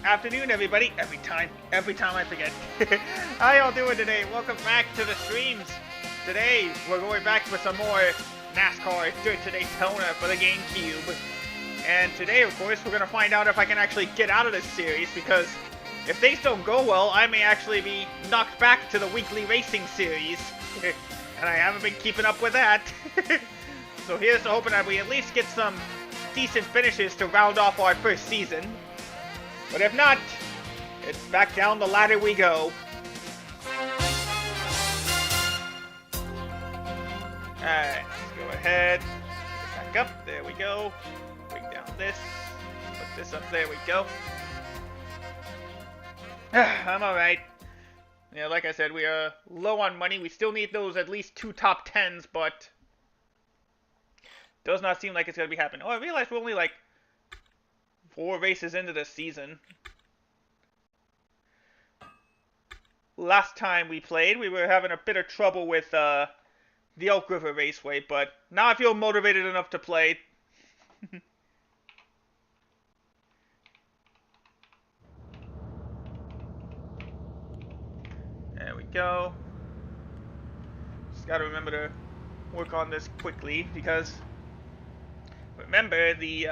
afternoon, everybody. Every time I forget. How y'all doing today? Welcome back to the streams. Today, we're going back for some more NASCAR Dirt to Daytona for the GameCube. And today, of course, we're going to find out if I can actually get out of this series, because if things don't go well, I may actually be knocked back to the weekly racing series. And I haven't been keeping up with that. So here's to hoping that we at least get some decent finishes to round off our first season. But if not, it's back down the ladder we go. Alright, let's go ahead. Back up, there we go. Bring down this. Put this up, there we go. I'm alright. Yeah, like I said, we are low on money. We still need those at least 2 top 10s, but does not seem like it's going to be happening. Oh, I realized we're only like 4 races into the season. Last time we played, we were having a bit of trouble with the Elk River Raceway, but now I feel motivated enough to play. There we go. Just gotta remember to work on this quickly, because remember the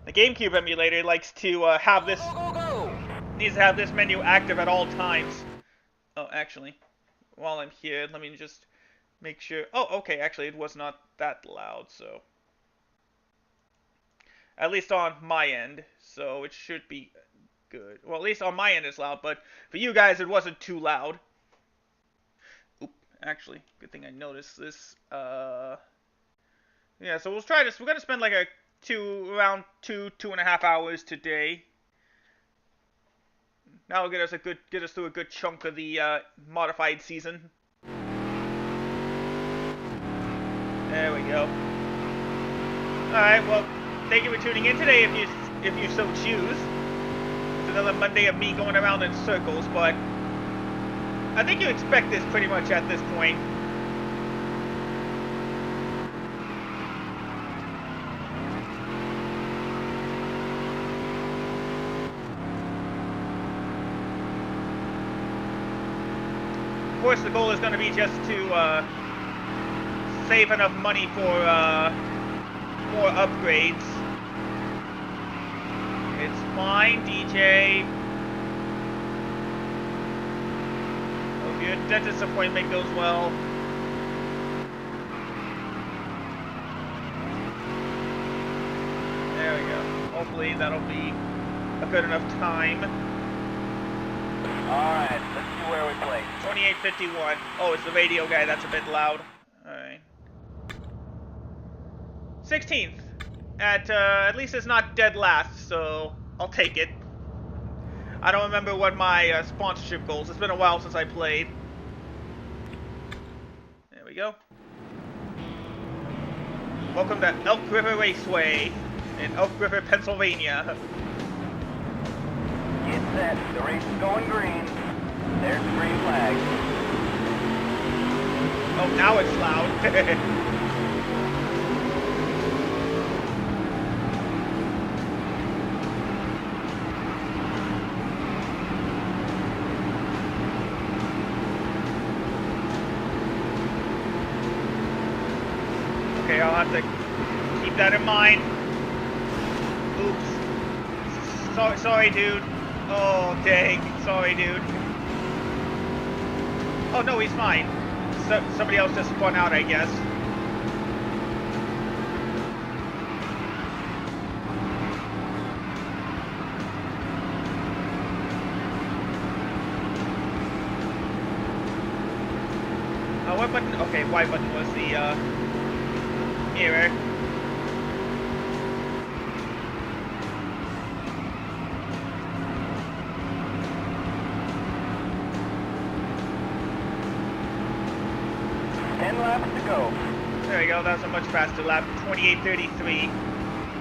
GameCube emulator likes to have this needs to have this menu active at all times. Oh, actually, while I'm here, let me just make sure. Oh, okay, actually, it was not that loud, so at least on my end, so it should be good. Well, at least on my end it's loud, but for you guys it wasn't too loud. Oop, actually, good thing I noticed this. Yeah, so we'll try this. We're gonna spend like around 2.5 hours today. That'll get us through a good chunk of the modified season. There we go. Alright, well, thank you for tuning in today if you so choose. It's another Monday of me going around in circles, but I think you expect this pretty much at this point. Of course, the goal is going to be just to save enough money for more upgrades. It's fine, DJ. Hope your dentist appointment goes well. There we go. Hopefully that'll be a good enough time. Alright, let's see where we play. 28:51. Oh, it's the radio guy. That's a bit loud. Alright. 16th. At least it's not dead last, so I'll take it. I don't remember what my sponsorship goals. It's been a while since I played. There we go. Welcome to Elk River Raceway in Elk River, Pennsylvania. Get set. The race is going green. There's the green flag. Oh, now it's loud. Okay, I'll have to keep that in mind. Oops. Sorry, dude. Oh, dang. Sorry, dude. Oh, no, he's fine. Somebody else just spun out, I guess. What button? Okay, Y button was the, error. Laps to go. There we go, that was a much faster lap. 28:33.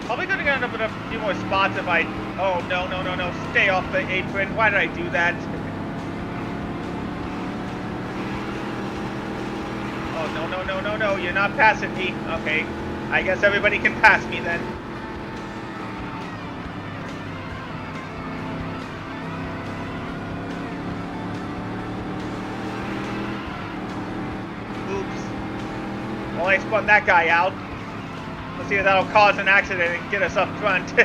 Probably gonna get up in a few more spots if I... Oh, no. Stay off the apron. Why did I do that? Oh, no. You're not passing me. Okay. I guess everybody can pass me then. Well, I spun that guy out. Let's see if that'll cause an accident and get us up front. Just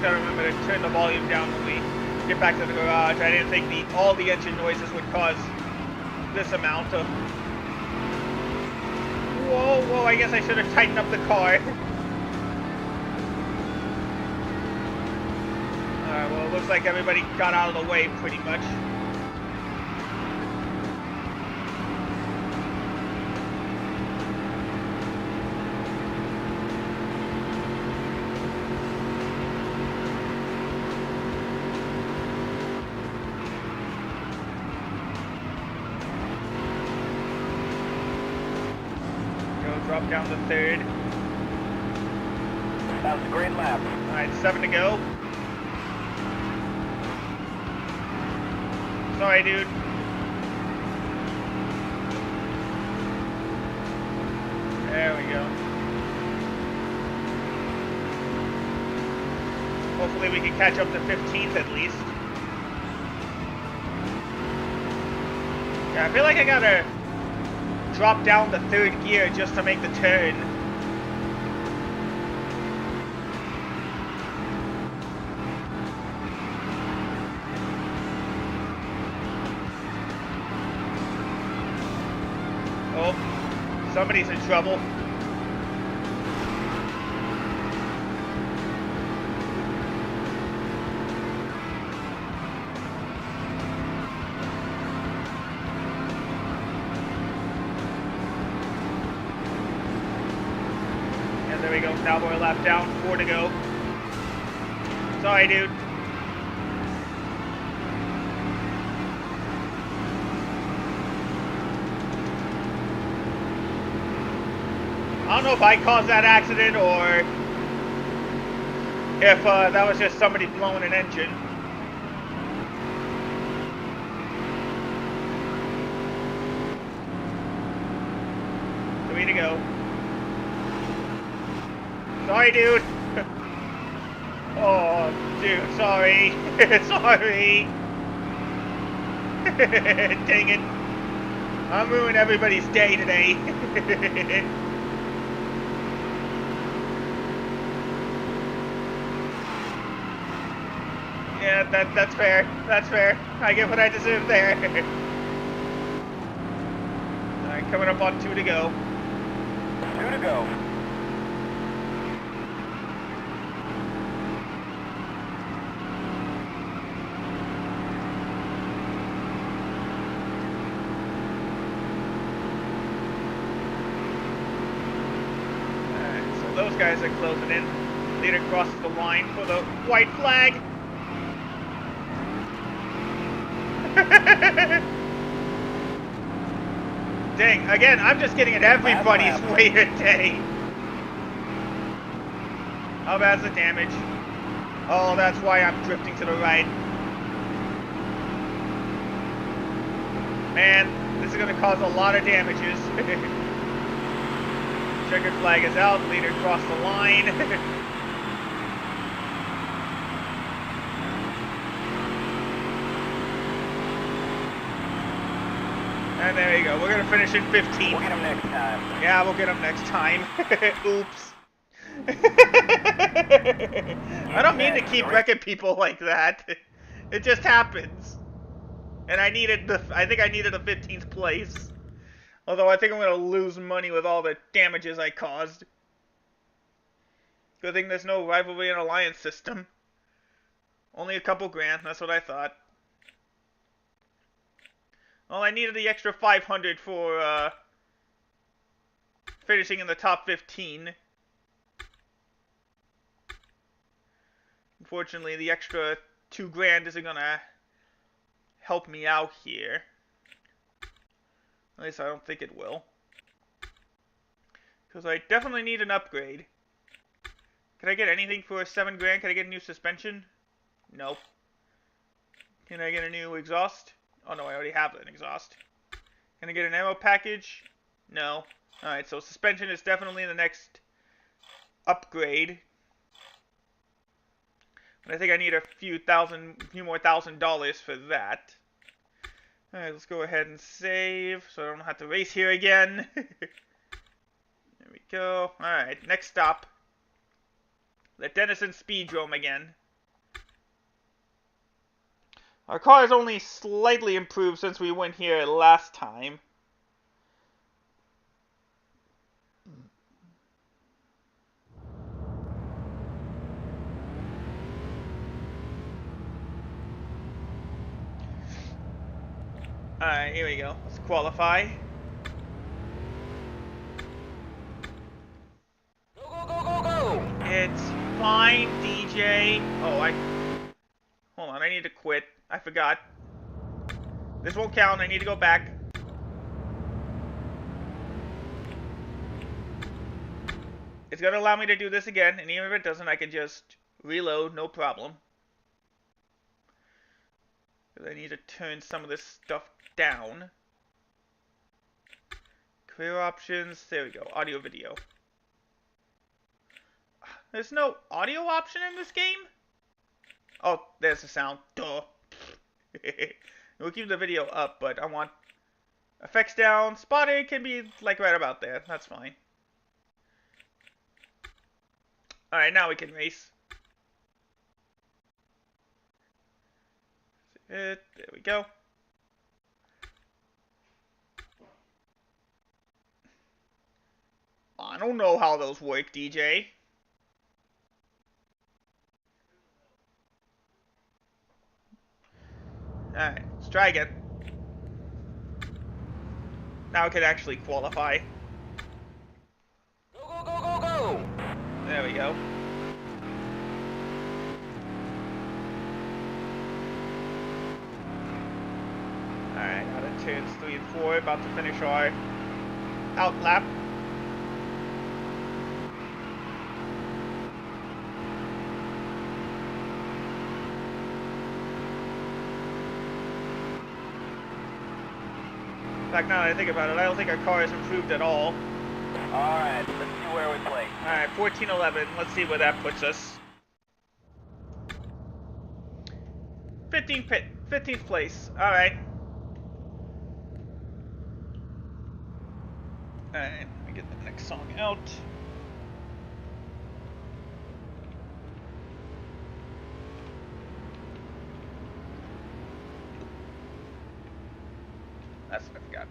gotta remember to turn the volume down when we get back to the garage. I didn't think all the engine noises would cause this amount of... Whoa, I guess I should have tightened up the car. Alright, well, it looks like everybody got out of the way pretty much. Drop down to third. That was a great lap. Alright, 7 to go. Sorry, dude. There we go. Hopefully we can catch up to 15th at least. Yeah, I feel like I gotta drop down the third gear just to make the turn. Oh, somebody's in trouble. There we go, now we're a lap down, 4 to go. Sorry, dude. I don't know if I caused that accident or if that was just somebody blowing an engine. 3 to go. Sorry, dude. Oh, dude, sorry. Sorry. Dang it. I'm ruining everybody's day today. Yeah, that's fair. That's fair. I get what I deserve there. Alright, coming up on 2 to go. 2 to go. Those guys are closing in. Leader crosses the line for the white flag. Dang, again, I'm just getting in everybody's way today. How bad's the damage? Oh, that's why I'm drifting to the right. Man, this is going to cause a lot of damages. Checkered flag is out, leader crossed the line. And there you go, we're gonna finish in 15. We'll get him next time. Yeah, we'll get him next time. Oops. I don't mean to keep wrecking people like that. It just happens. And I think I needed a 15th place. Although I think I'm going to lose money with all the damages I caused. Good thing there's no rivalry and alliance system. Only a couple grand, that's what I thought. Well, I needed the extra 500 for finishing in the top 15. Unfortunately, the extra 2 grand isn't going to help me out here. At least I don't think it will. Because I definitely need an upgrade. Can I get anything for 7 grand? Can I get a new suspension? Nope. Can I get a new exhaust? Oh no, I already have an exhaust. Can I get an ammo package? No. Alright, so suspension is definitely the next upgrade. I think I need a few more $1,000 for that. Alright, let's go ahead and save so I don't have to race here again. There we go. Alright, next stop. The Denison Speedrome again. Our car is only slightly improved since we went here last time. Alright, here we go. Let's qualify. Go, go, go, go, go! It's fine, DJ. Oh, hold on, I need to quit. I forgot. This won't count, I need to go back. It's gonna allow me to do this again, and even if it doesn't, I can just reload, no problem. I need to turn some of this stuff down. Career options, there we go, audio video. There's no audio option in this game? Oh, there's the sound, duh. We'll keep the video up, but I want effects down. Spotting can be like right about there, that's fine. Alright, now we can race. There we go. I don't know how those work, DJ. Alright, let's try again. Now I can actually qualify. Go, go, go, go, go! There we go. Alright, out of turns 3 and 4, about to finish our out lap. In fact, now that I think about it, I don't think our car has improved at all. Alright, let's see where we play. Alright, 14-11. Let's see where that puts us. 15th place. Alright. Alright, let me get the next song out. That's what I forgot.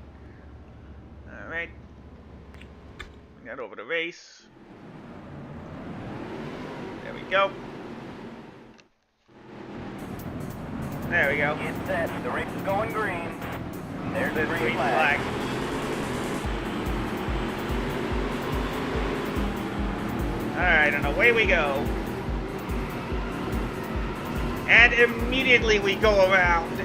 Alright. Bring that over to race. There we go. There we go. Get set. The race is going green. There's the green flag. Alright, and away we go. And immediately we go around.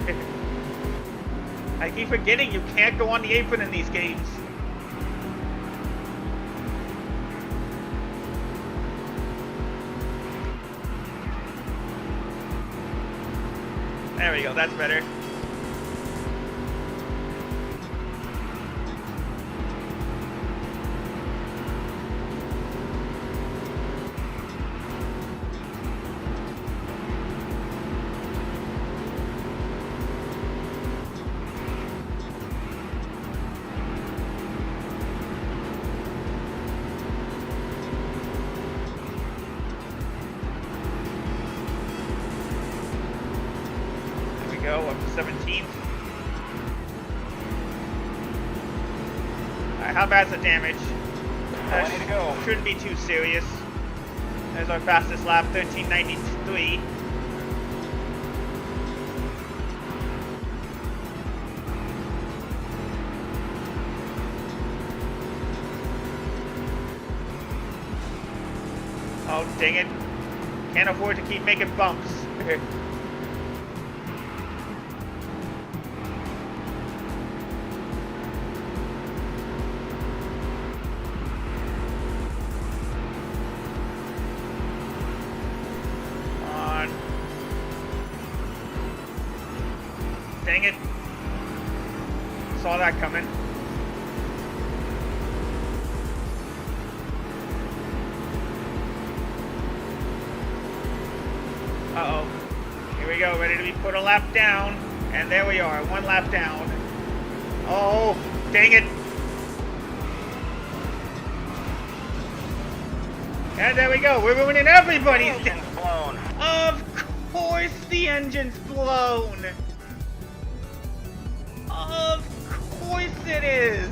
I keep forgetting you can't go on the apron in these games. There we go, that's better. Go up to 17th. Alright, how bad's the damage? Plenty to go. Shouldn't be too serious. There's our fastest lap, 13:93. Oh, dang it. Can't afford to keep making bumps. Dang it. Saw that coming. Uh-oh. Here we go, ready to be put a lap down. And there we are, 1 lap down. Oh, dang it. And there we go, we're ruining everybody's day. Engine's blown. Of course the engine's blown. Of course it is.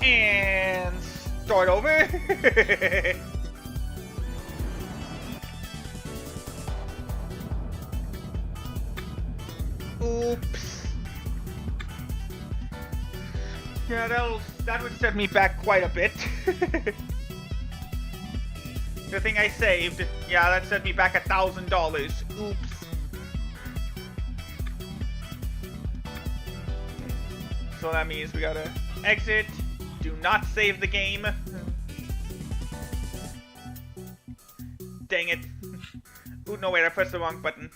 And start over. Oops. Yeah, that would set me back quite a bit. Good thing I saved. Yeah, that set me back $1,000. Oops. So that means we gotta exit. Do not save the game. Dang it. Ooh, no, wait, I pressed the wrong button.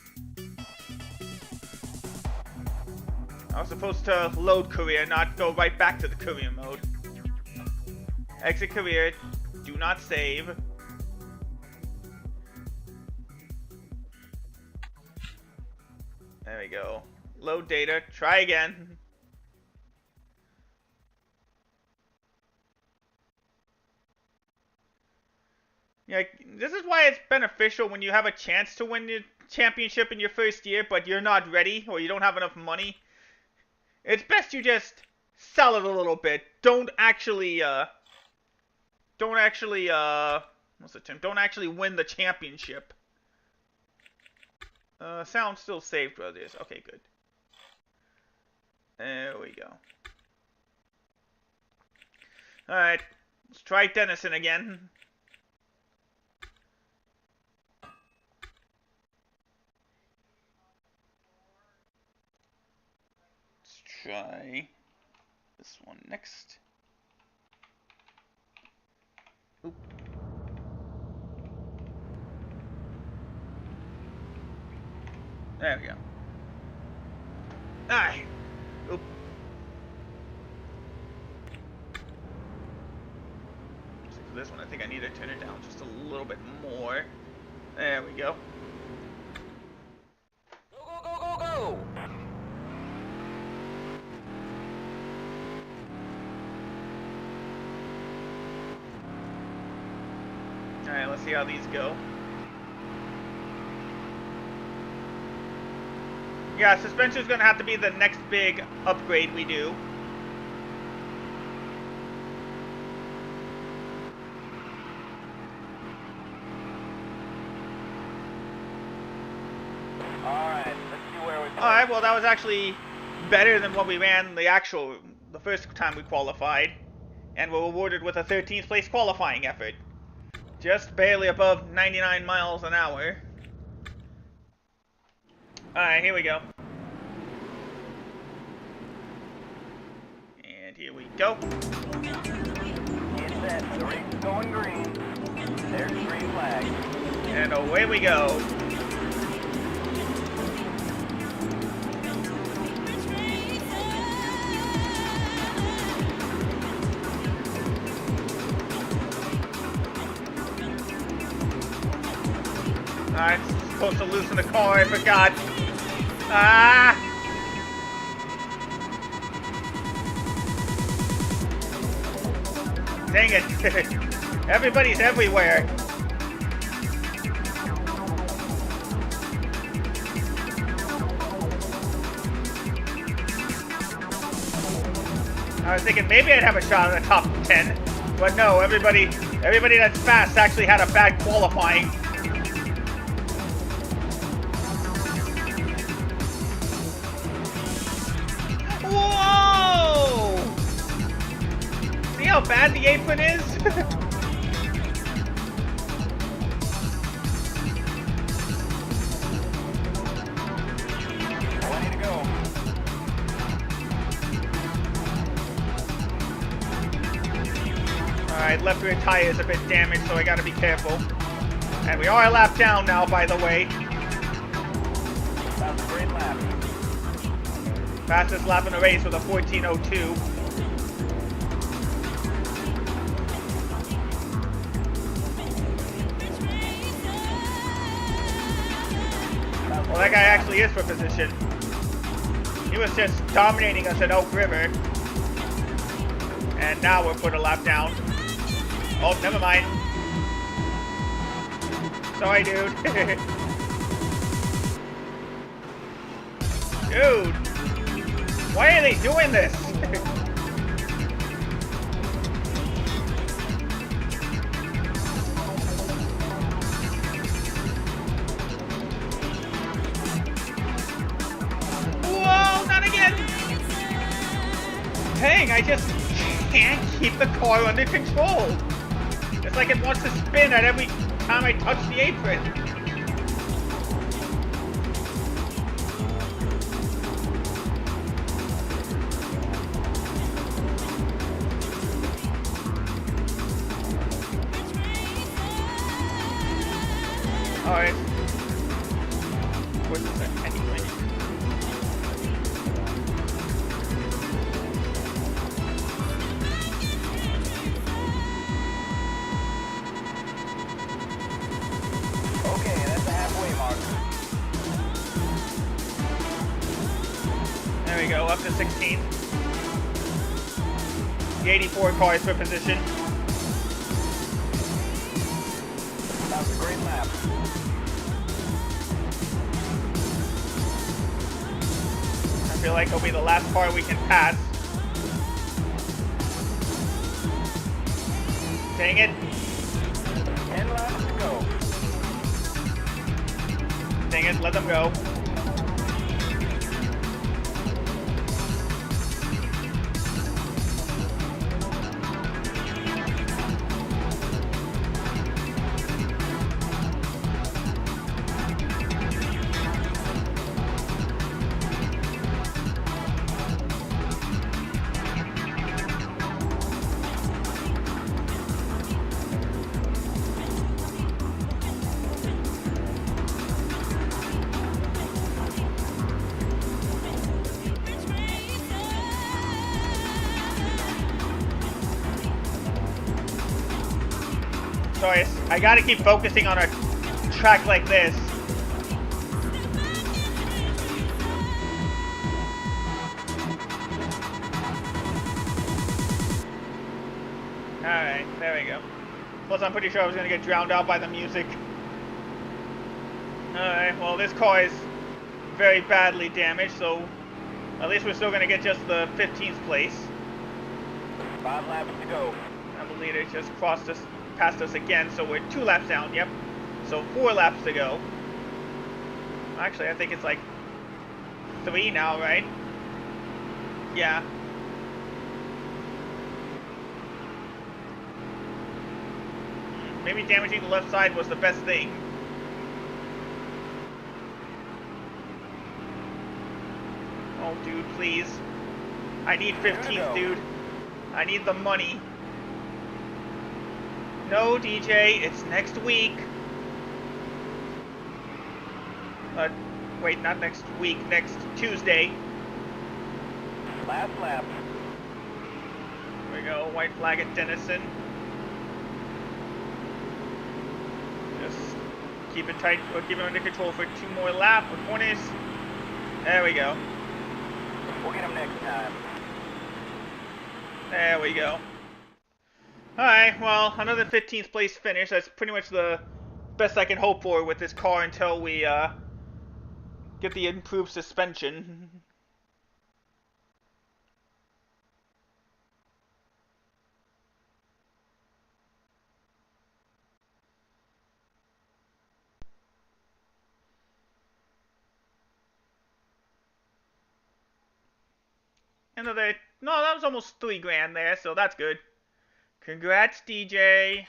I was supposed to load career, not go right back to the career mode. Exit career. Do not save. There we go. Load data. Try again. Yeah, this is why it's beneficial when you have a chance to win the championship in your first year, but you're not ready or you don't have enough money. It's best you just sell it a little bit. Don't actually what's the term? Don't actually win the championship. Sound still saved, brothers. Okay, good. There we go. Alright, let's try Denison again. Try this one next. Oop. There we go. Alright. Oop. So for this one, I think I need to turn it down just a little bit more. There we go. Go, go, go, go, go! Alright, let's see how these go. Yeah, suspension's gonna have to be the next big upgrade we do. Alright, let's see where we go. Alright, well that was actually better than what we ran the first time we qualified. And we're awarded with a 13th place qualifying effort. Just barely above 99 miles an hour. Alright, here we go. And here we go. Get set, the race is going green. There's the green flag. And away we go. Alright, supposed to loosen the car, I forgot. Ah! Dang it. Everybody's everywhere. I was thinking maybe I'd have a shot at the top 10. But no, everybody that's fast actually had a bad qualifying. Whoa! See how bad the apron is? Ready to go. Alright, left rear tire is a bit damaged, so I gotta be careful. And we are a lap down now, by the way. That's a great lap. Fastest lap in the race with a 14:02. really is for position. He was just dominating us at Oak River. And now we're put a lap down. Oh, never mind. Sorry, dude. Dude. Why are they doing this? Whoa, not again. Dang, I just can't keep the car under control. It's like it wants to spin at every time I touch the apron. Alright. What's this anyway? Okay, that's the halfway mark. There we go, up to 16. The 84 car is for position. That was a great lap. I feel like it'll be the last car we can pass. Dang it. 10 laps to go. Dang it, let them go. Sorry, I gotta keep focusing on a track like this. Alright, there we go. Plus, I'm pretty sure I was gonna get drowned out by the music. Alright, well, this car is very badly damaged, so at least we're still gonna get just the 15th place. 5 laps to go. And the leader just past us again, so we're 2 laps down, yep. So 4 laps to go. Actually, I think it's like 3 now, right? Yeah. Maybe damaging the left side was the best thing. Oh, dude, please. I need 15th, dude. I need the money. No, DJ, it's next week. Wait, not next week, next Tuesday. Last lap. There we go, white flag at Denison. Just keep it tight, we'll keep it under control for 2 more laps with corners. There we go. We'll get him next time. There we go. Alright, well, another 15th place finish. That's pretty much the best I can hope for with this car until we get the improved suspension. Another, no, that was almost 3 grand there, so that's good. Congrats, DJ.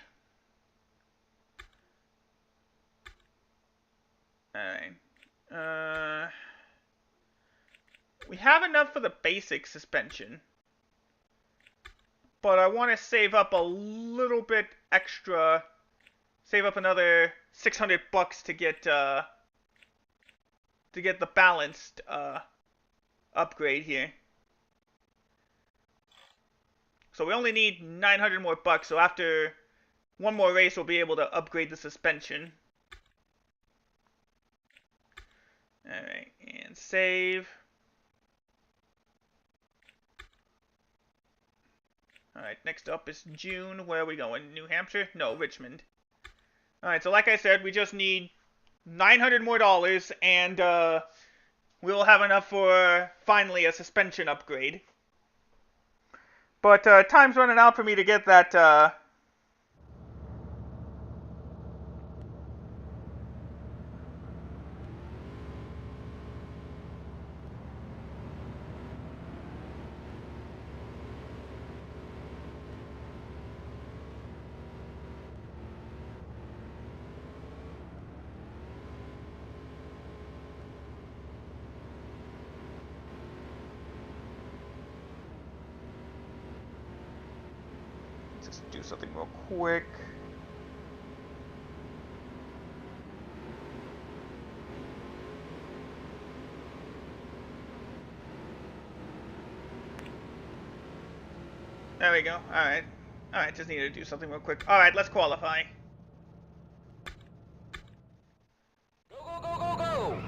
Alright. We have enough for the basic suspension. But I want to save up a little bit extra. Save up another $600 to get the balanced upgrade here. So we only need 900 more bucks, so after one more race we'll be able to upgrade the suspension. Alright, and save. Alright, next up is June. Where are we going? New Hampshire? No, Richmond. Alright, so like I said, we just need $900 more, and we'll have enough for, finally, a suspension upgrade. But time's running out for me to get that, just do something real quick. There we go. Alright. Alright, just need to do something real quick. Alright, let's qualify. Go, go, go, go, go!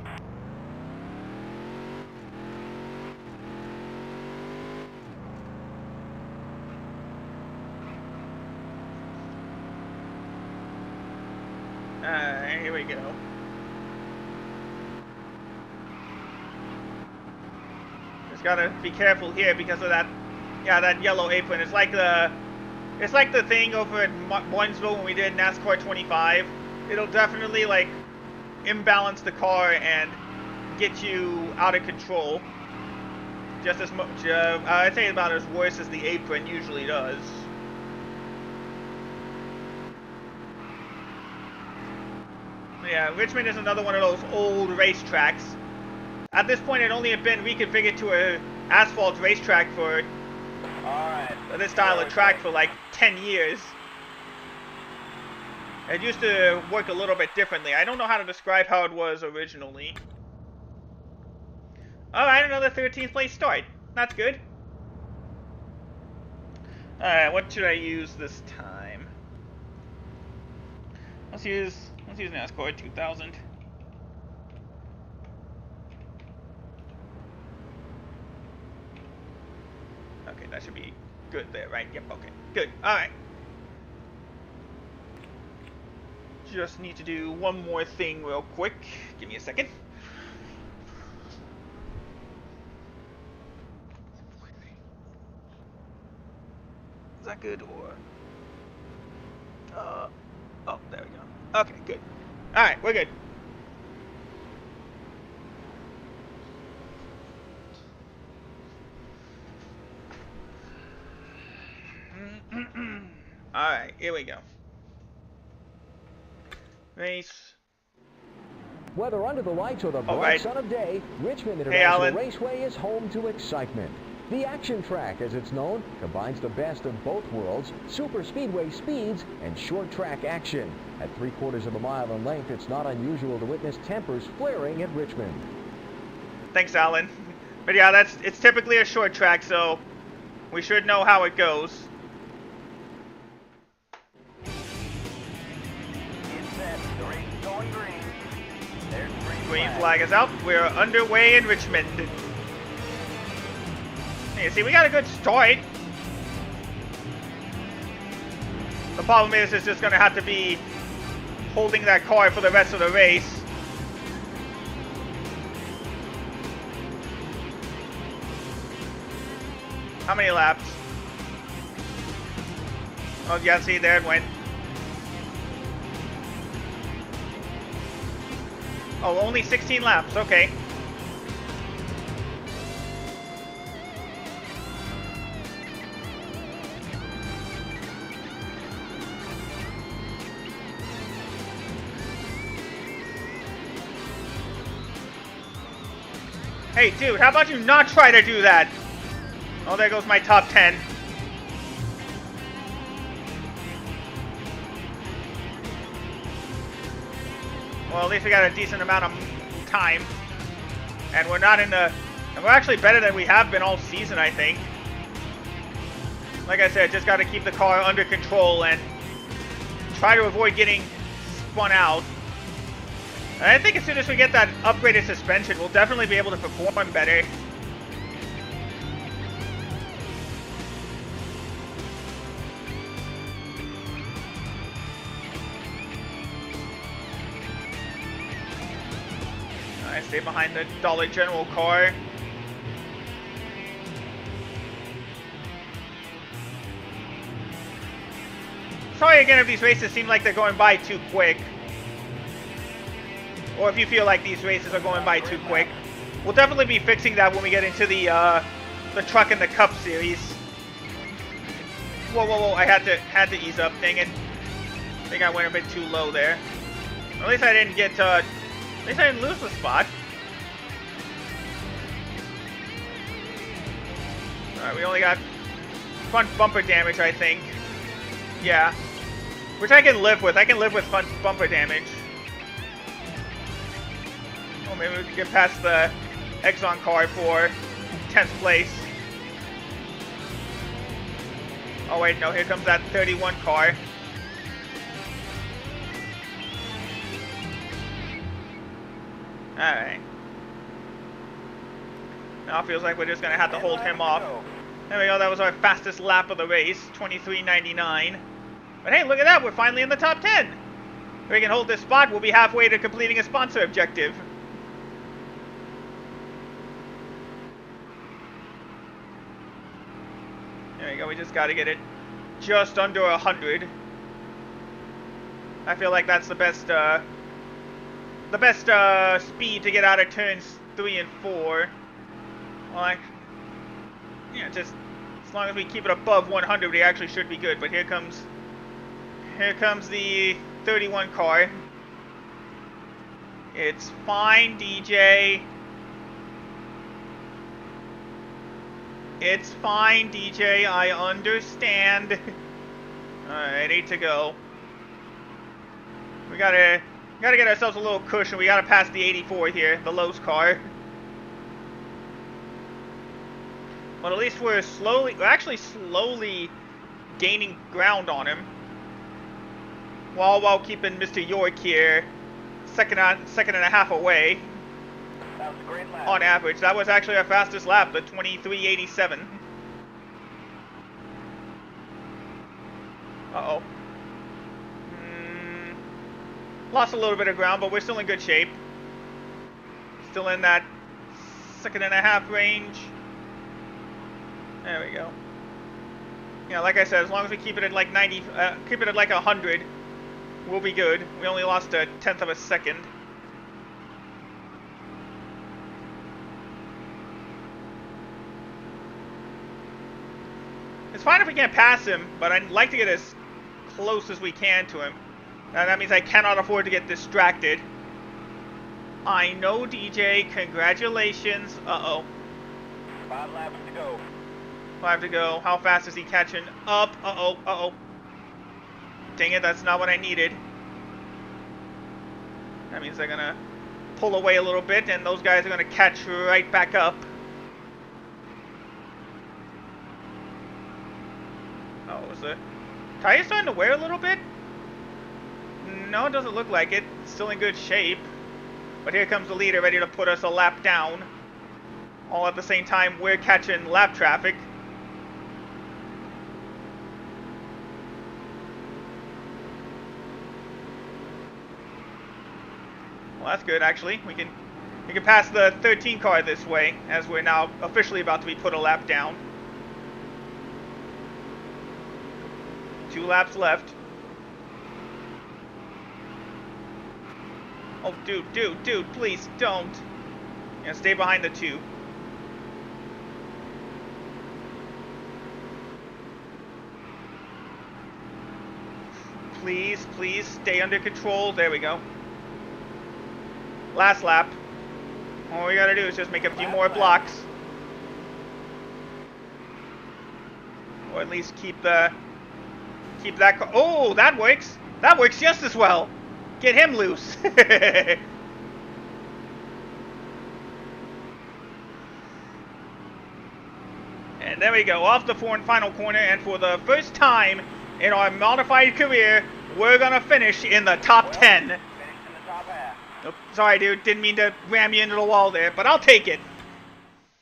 Here we go. Just gotta be careful here because of that, yeah, that yellow apron. It's like the thing over at Moinsville when we did NASCAR 25. It'll definitely like imbalance the car and get you out of control. Just as much, I'd say about as worse as the apron usually does. Yeah, Richmond is another one of those old racetracks. At this point, it only had been reconfigured to a asphalt racetrack for this style of track for like 10 years. It used to work a little bit differently. I don't know how to describe how it was originally. Alright, another 13th place start. That's good. Alright, what should I use this time? Let's use NASCAR 2000. Okay, that should be good there, right? Yep, okay. Good. Alright. Just need to do one more thing real quick. Give me a second. Is that good or... oh, there we go. Okay, good. Alright, we're good. Alright, here we go. Race. Whether under the lights or the bright sun of day, Richmond International Raceway is home to excitement. The action track, as it's known, combines the best of both worlds, super speedway speeds and short track action. At 3/4 of a mile in length, it's not unusual to witness tempers flaring at Richmond. Thanks, Alan. But yeah, it's typically a short track, so we should know how it goes. Green flag is out. We're underway in Richmond. You see, we got a good start. The problem is, it's just going to have to be holding that car for the rest of the race. How many laps? Oh, yeah, see, there it went. Oh, only 16 laps, okay. Hey, dude, how about you not try to do that? Oh, there goes my top 10. Well, at least we got a decent amount of time. And we're not in the... And we're actually better than we have been all season, I think. Like I said, just got to keep the car under control and try to avoid getting spun out. I think as soon as we get that upgraded suspension, we'll definitely be able to perform better. I stay behind the Dollar General car. Sorry again if these races seem like they're going by too quick. Or if you feel like these races are going by too quick. We'll definitely be fixing that when we get into the Truck and the Cup series. Whoa, whoa, whoa, I had to ease up, dang it. I think I went a bit too low there. At least I didn't get, at least I didn't lose the spot. Alright, we only got front bumper damage, I think. Yeah. Which I can live with. I can live with front bumper damage. Oh, maybe we can get past the Exxon car for 10th place. Oh wait, no, here comes that 31 car. Alright. Now it feels like we're just going to have to hold him off. There we go, that was our fastest lap of the race, 23.99. But hey, look at that, we're finally in the top 10. If we can hold this spot, we'll be halfway to completing a sponsor objective. There we go, we just got to get it just under 100. I feel like that's the best speed to get out of turns 3 and 4. Well, yeah, just as long as we keep it above 100, we actually should be good. But here comes the 31 car. It's fine, DJ. It's fine, DJ. I understand. Alright, 8 to go. We gotta get ourselves a little cushion. We gotta pass the 84 here, the Lowe's car. But at least we're actually slowly gaining ground on him. While keeping Mr. York here second and a half away. That was a great lap. On average. That was actually our fastest lap, the 23.87. Uh-oh. Lost a little bit of ground, but we're still in good shape. Still in that second and a half range. There we go. Yeah, like I said, as long as we keep it at like 90, keep it at like 100, we'll be good. We only lost a 1/10 of a second. It's fine if we can't pass him, but I'd like to get as close as we can to him. That means I cannot afford to get distracted. I know, DJ. Congratulations. Uh-oh. 5 laps to go. 5 to go. How fast is he catching up? Uh-oh, uh-oh. Dang it, that's not what I needed. That means they're gonna pull away a little bit, and those guys are gonna catch right back up. Oh, is the tire starting to wear a little bit? No, it doesn't look like it. It's still in good shape. But here comes the leader ready to put us a lap down. All at the same time, we're catching lap traffic. Well, that's good, actually. We can pass the 13 car this way, as we're now officially about to be put a lap down. 2 laps left. Oh, dude, please don't. Yeah, stay behind the 2. Please, stay under control. There we go. Last lap. All we gotta do is just make a few more blocks. Or at least keep that car. Oh, that works. That works just as well. Get him loose. And there we go, off the final corner, and for the first time in our modified career, we're gonna finish in the top 10. Finished in the top half. Nope. Sorry, dude. Didn't mean to ram you into the wall there, but I'll take it.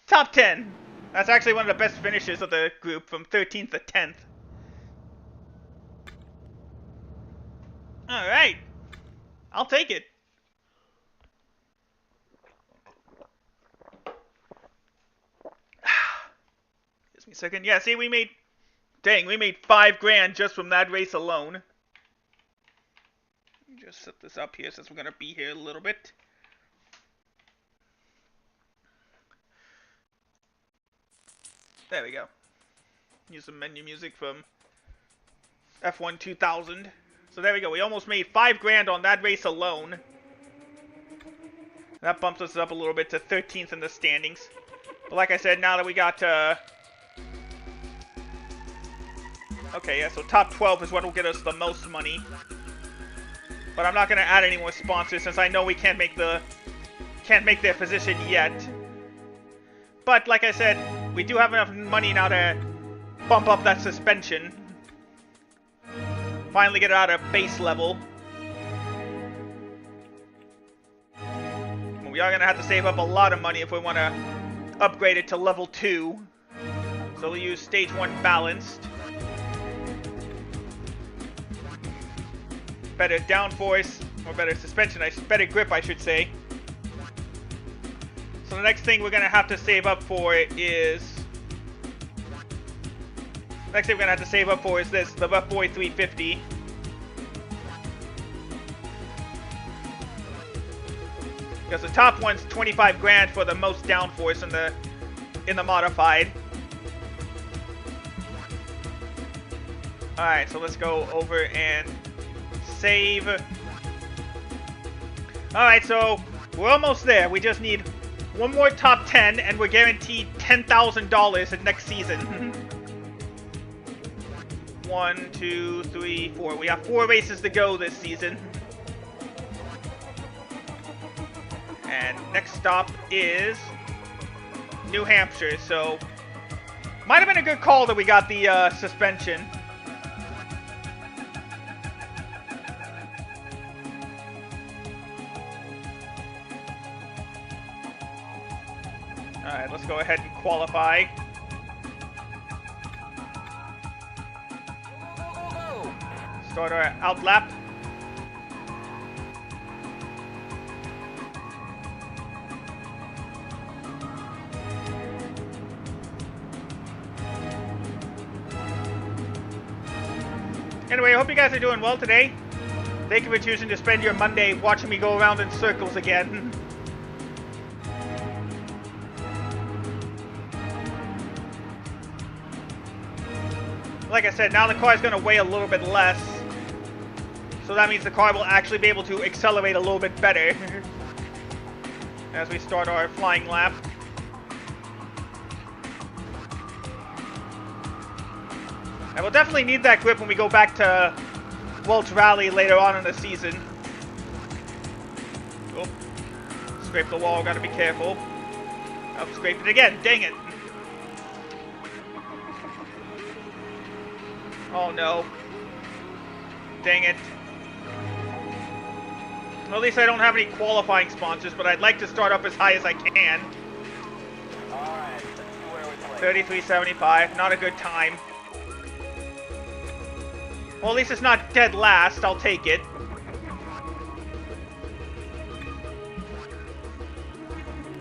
Top 10. That's actually one of the best finishes of the group, from 13th to 10th. Alright. I'll take it. Give me a second. Yeah, see, we made 5 grand just from that race alone. Let me just set this up here since we're going to be here a little bit. There we go. Use some menu music from F1 2000. So there we go. We almost made 5 grand on that race alone. That bumps us up a little bit to 13th in the standings. But like I said, now that we got okay, yeah, so top 12 is what will get us the most money. But I'm not going to add any more sponsors since I know we can't make their position yet. But like I said, we do have enough money now to bump up that suspension. Finally get it out of base level. We are going to have to save up a lot of money if we want to upgrade it to level 2. So we'll use stage 1 balanced. Better downforce, or better suspension, better grip I should say. So the next thing we're going to have to save up for is... Next thing we're going to have to save up for is this, the F-Boy 350. Because the top one's 25 grand for the most downforce in the modified. Alright, so let's go over and save. Alright, so we're almost there. We just need one more top 10 and we're guaranteed $10,000 in next season. 1, 2, 3, 4. We have 4 races to go this season. And next stop is New Hampshire, so might have been a good call that we got the suspension. Alright, let's go ahead and qualify. Start our out lap. Anyway, I hope you guys are doing well today. Thank you for choosing to spend your Monday watching me go around in circles again. Like I said, now the car is going to weigh a little bit less. So that means the car will actually be able to accelerate a little bit better. As we start our flying lap. I will definitely need that grip when we go back to Welch Rally later on in the season. Oh, scrape the wall, gotta be careful. I'll scrape it again, dang it. Oh no. Dang it. Well, at least I don't have any qualifying sponsors, but I'd like to start up as high as I can. Alright, let's see where we play. 33.75, not a good time. Well, at least it's not dead last. I'll take it.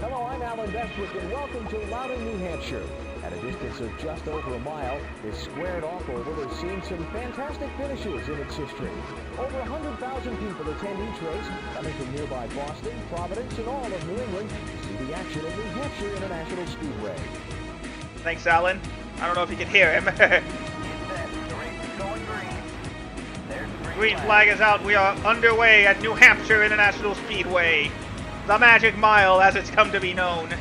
Hello, I'm Alan Bestwick, and welcome to Loudon, New Hampshire. At a distance of just over a mile, this squared-off oval has seen some fantastic finishes in its history. Over 100,000 people attend each race, coming from nearby Boston, Providence, and all of New England to see the action at New Hampshire International Speedway. Thanks, Alan. I don't know if you can hear him. Green flag is out. We are underway at New Hampshire International Speedway. The Magic Mile, as it's come to be known.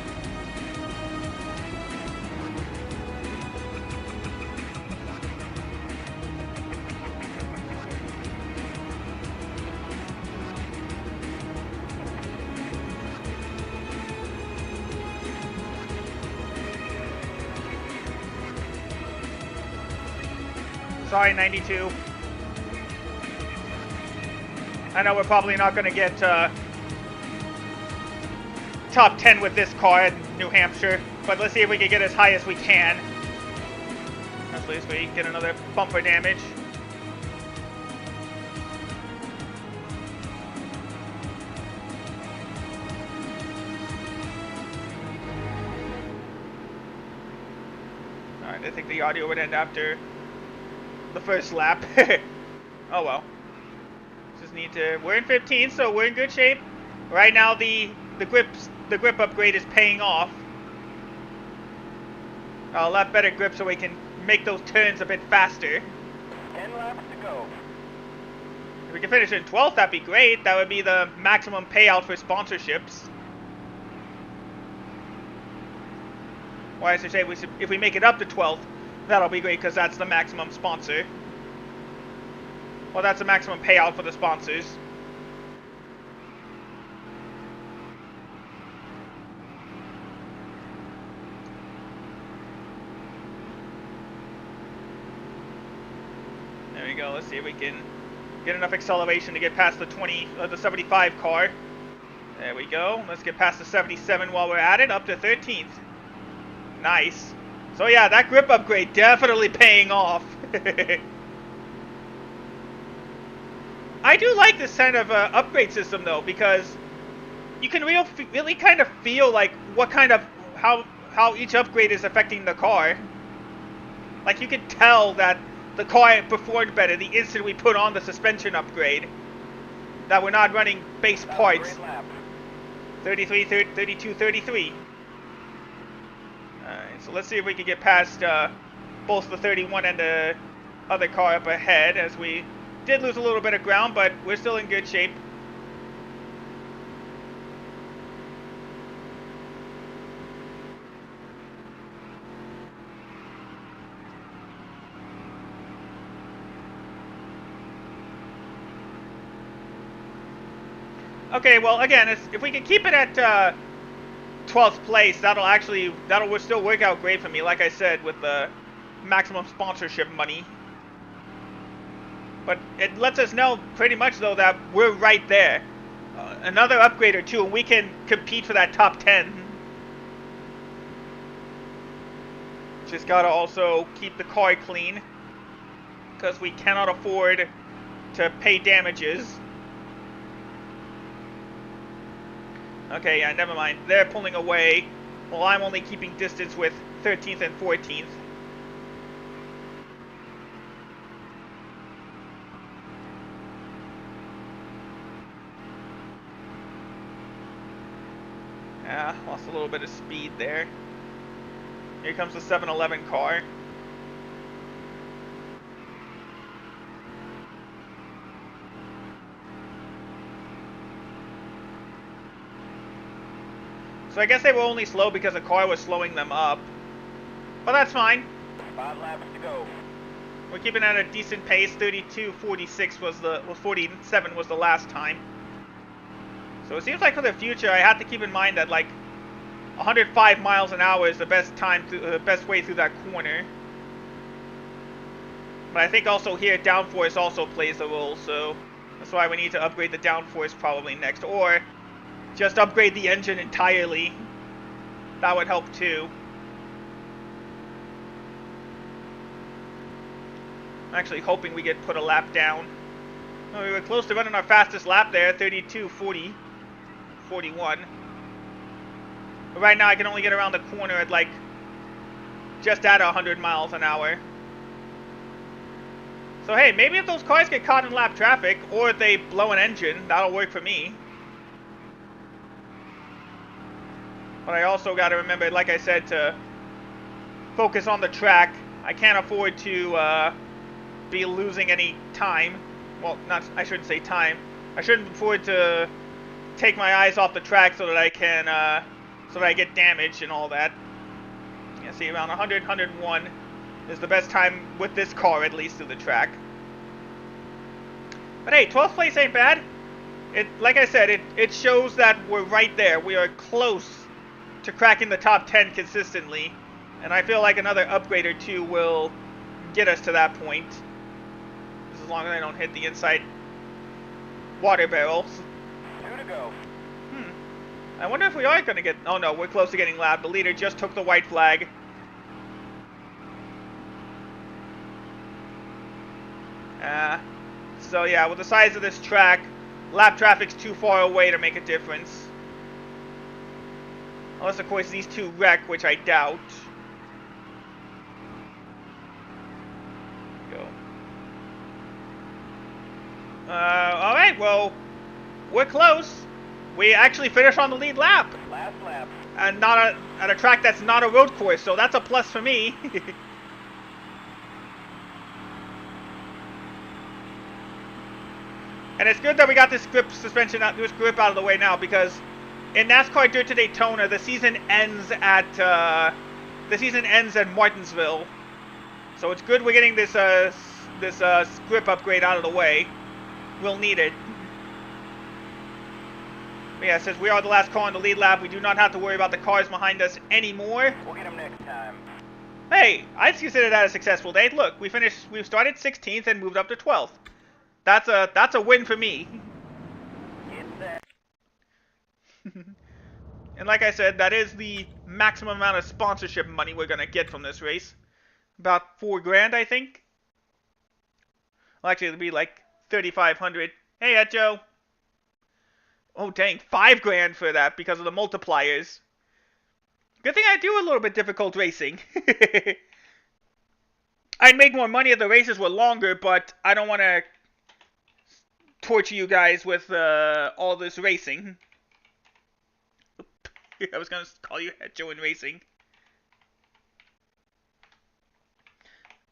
Sorry, 92. I know we're probably not going to get top 10 with this car in New Hampshire, but let's see if we can get as high as we can. At least we get another bumper damage. Alright, I think the audio would end after the first lap. Oh well. Just need to... We're in 15, so we're in good shape. Right now the grip upgrade is paying off. A lot better grip so we can make those turns a bit faster. 10 laps to go. If we can finish in 12th, that'd be great. That would be the maximum payout for sponsorships. Or I should say, if we make it up to 12th, that'll be great because that's the maximum sponsor. Well, that's the maximum payout for the sponsors. There we go. Let's see if we can get enough acceleration to get past the 75 car. There we go. Let's get past the 77 while we're at it, up to 13th. Nice. So yeah, that grip upgrade definitely paying off. I do like this kind of upgrade system though, because you can really kind of feel like what kind of how each upgrade is affecting the car. Like you can tell that the car performed better the instant we put on the suspension upgrade. That we're not running base parts. 33, 32, 33. Alright, so let's see if we can get past both the 31 and the other car up ahead, as we did lose a little bit of ground, but we're still in good shape. Okay, well, again, if we can keep it at 12th place, that'll still work out great for me, like I said, with the maximum sponsorship money. But it lets us know pretty much, though, that we're right there. Another upgrade or two, and we can compete for that top 10. Just gotta also keep the car clean, because we cannot afford to pay damages. Okay, yeah, never mind. They're pulling away, while I'm only keeping distance with 13th and 14th. Yeah, lost a little bit of speed there. Here comes the 7-Eleven car. So I guess they were only slow because the car was slowing them up. But that's fine. 5 laps to go. We're keeping at a decent pace. 32.46 was 47 was the last time. So it seems like for the future, I have to keep in mind that like 105 miles an hour is the best best way through that corner. But I think also here downforce also plays a role, so that's why we need to upgrade the downforce probably next, or just upgrade the engine entirely. That would help too. I'm actually hoping we get put a lap down. Oh, we were close to running our fastest lap there, 32.40. 41. But right now I can only get around the corner at like just at 100 miles an hour. So hey, maybe if those cars get caught in lap traffic, or if they blow an engine, that'll work for me. But I also got to remember, like I said, to focus on the track. I can't afford to be losing any time. Well, I shouldn't say time. I shouldn't afford to take my eyes off the track so that I can, so that I get damaged and all that. Yeah, see, around 100, 101 is the best time with this car, at least, through the track. But hey, 12th place ain't bad. Like I said, it shows that we're right there. We are close to cracking the top 10 consistently, and I feel like another upgrade or two will get us to that point. Just as long as I don't hit the inside water barrels. 2 to go. I wonder if we are going to get... Oh no, we're close to getting lapped. The leader just took the white flag. So yeah, with the size of this track, lap traffic's too far away to make a difference. Unless, of course, these two wreck, which I doubt. Go. Alright, well, we're close. We actually finished on the lead lap. Last lap. And not at a track that's not a road course, so that's a plus for me. And it's good that we got this grip suspension out, this grip out of the way now, because in NASCAR Dirt to Daytona, the season ends at Martinsville. So it's good we're getting this grip upgrade out of the way. We'll need it. But yeah, since we are the last car on the lead lap, we do not have to worry about the cars behind us anymore. We'll get them next time. Hey, I'd consider that a successful day. Look, we started 16th and moved up to 12th. That's a win for me. Get that. And like I said, that is the maximum amount of sponsorship money we're gonna get from this race. About $4 grand, I think. Well, actually, it'll be like 3,500. Hey, Joe. Oh, dang, 5 grand for that because of the multipliers. Good thing I do a little bit difficult racing. I'd make more money if the races were longer, but I don't want to torture you guys with all this racing. I was going to call you Joe in racing.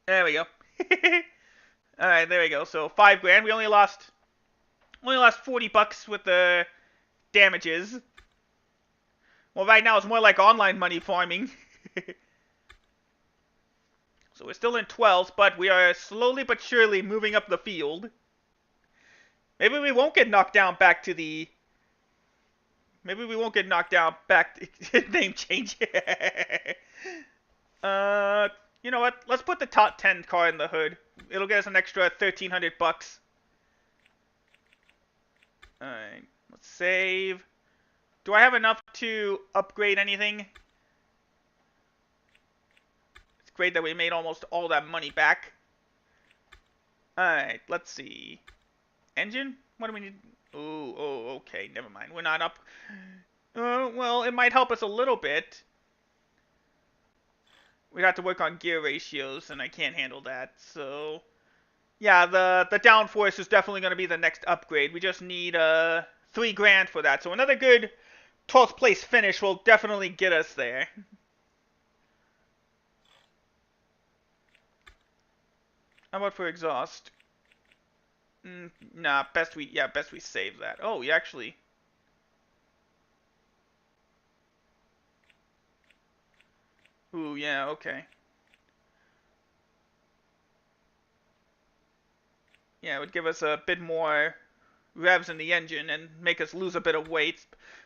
There we go. Alright, there we go. So 5 grand. We only lost $40 with the damages. Well, right now it's more like online money farming. So we're still in 12th, but we are slowly but surely moving up the field. Maybe we won't get knocked down back to the... Maybe we won't get knocked down back to... Name change. You know what? Let's put the top 10 car in the hood. It'll get us an extra $1,300. Alright, let's save. Do I have enough to upgrade anything? It's great that we made almost all that money back. Alright, let's see. Engine? What do we need? Oh, okay, never mind. We're not up. Well, it might help us a little bit. We'd have to work on gear ratios, and I can't handle that, so... Yeah, the downforce is definitely going to be the next upgrade. We just need $3 grand for that. So another good 12th place finish will definitely get us there. How about for exhaust? Nah, best we save that. Oh, you actually... Ooh, yeah, okay. Yeah, it would give us a bit more revs in the engine and make us lose a bit of weight.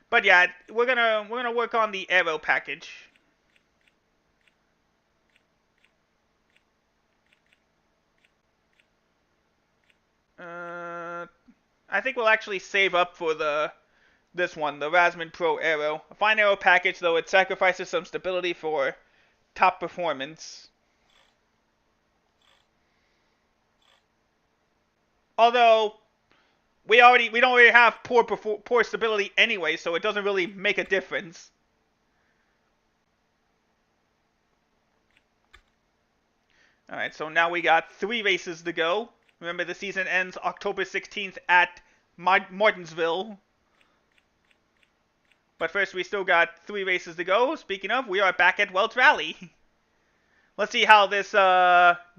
But yeah, we're gonna work on the aero package. I think we'll actually save up for this one, the Razman Pro Aero. A fine aero package, though it sacrifices some stability for top performance. Although we don't really have poor stability anyway, so it doesn't really make a difference. All right, so now we got 3 races to go. Remember, the season ends October 16th at Martinsville. But first, we still got 3 races to go. Speaking of, we are back at Welch Rally. Let's see how this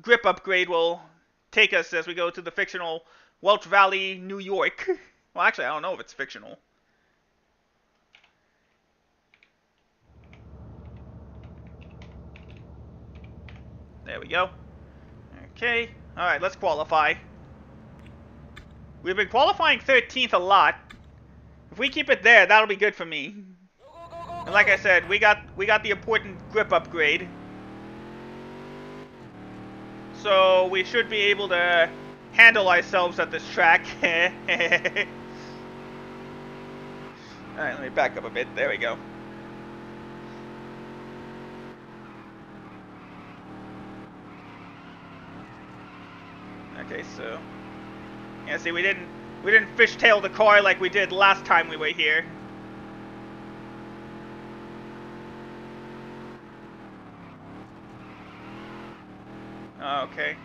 grip upgrade will take us as we go to the fictional Welch Valley, New York. Well, actually, I don't know if it's fictional. There we go. Okay. Alright, let's qualify. We've been qualifying 13th a lot. If we keep it there, that'll be good for me. And like I said, we got the important grip upgrade. So we should be able to handle ourselves at this track. Alright, let me back up a bit. There we go. Okay, so yeah, see, we didn't fishtail the car like we did last time we were here. Okay,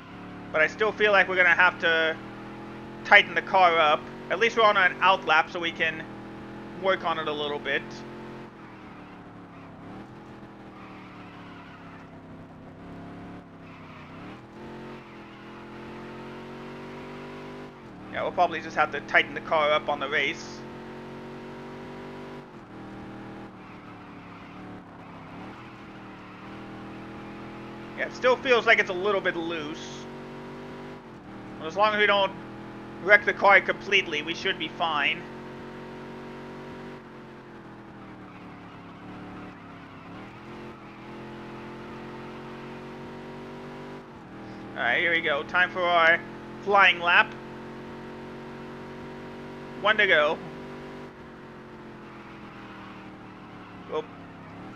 but I still feel like we're gonna have to tighten the car up. At least we're on an out lap, so we can work on it a little bit. Yeah, we'll probably just have to tighten the car up on the race. Yeah, it still feels like it's a little bit loose. But as long as we don't wreck the car completely, we should be fine. Alright, here we go. Time for our flying lap. 1 to go. Oh,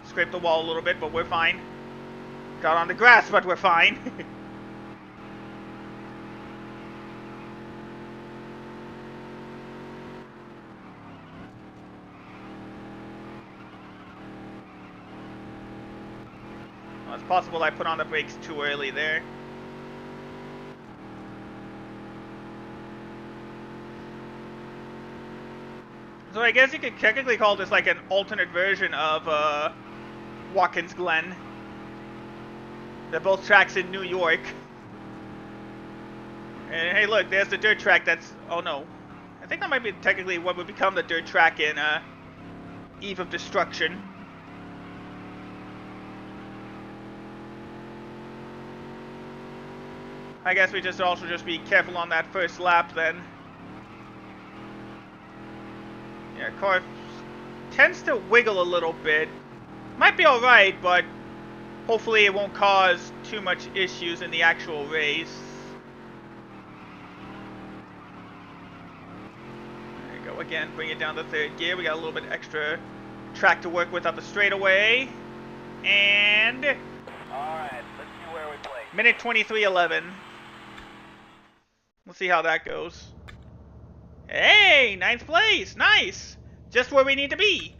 scraped the wall a little bit, but we're fine. Got on the grass, but we're fine. Well, it's possible I put on the brakes too early there. So I guess you could technically call this like an alternate version of Watkins Glen. They're both tracks in New York. And hey, look, there's the dirt track that's... Oh no. I think that might be technically what would become the dirt track in Eve of Destruction. I guess we just also just be careful on that first lap then. Yeah, car tends to wiggle a little bit. Might be alright, but hopefully it won't cause too much issues in the actual race. There you go again, bring it down to third gear. We got a little bit extra track to work with up the straightaway. And... Alright, let's see where we play. Minute 23:11. We'll see how that goes. Hey, 9th place, nice! Just where we need to be.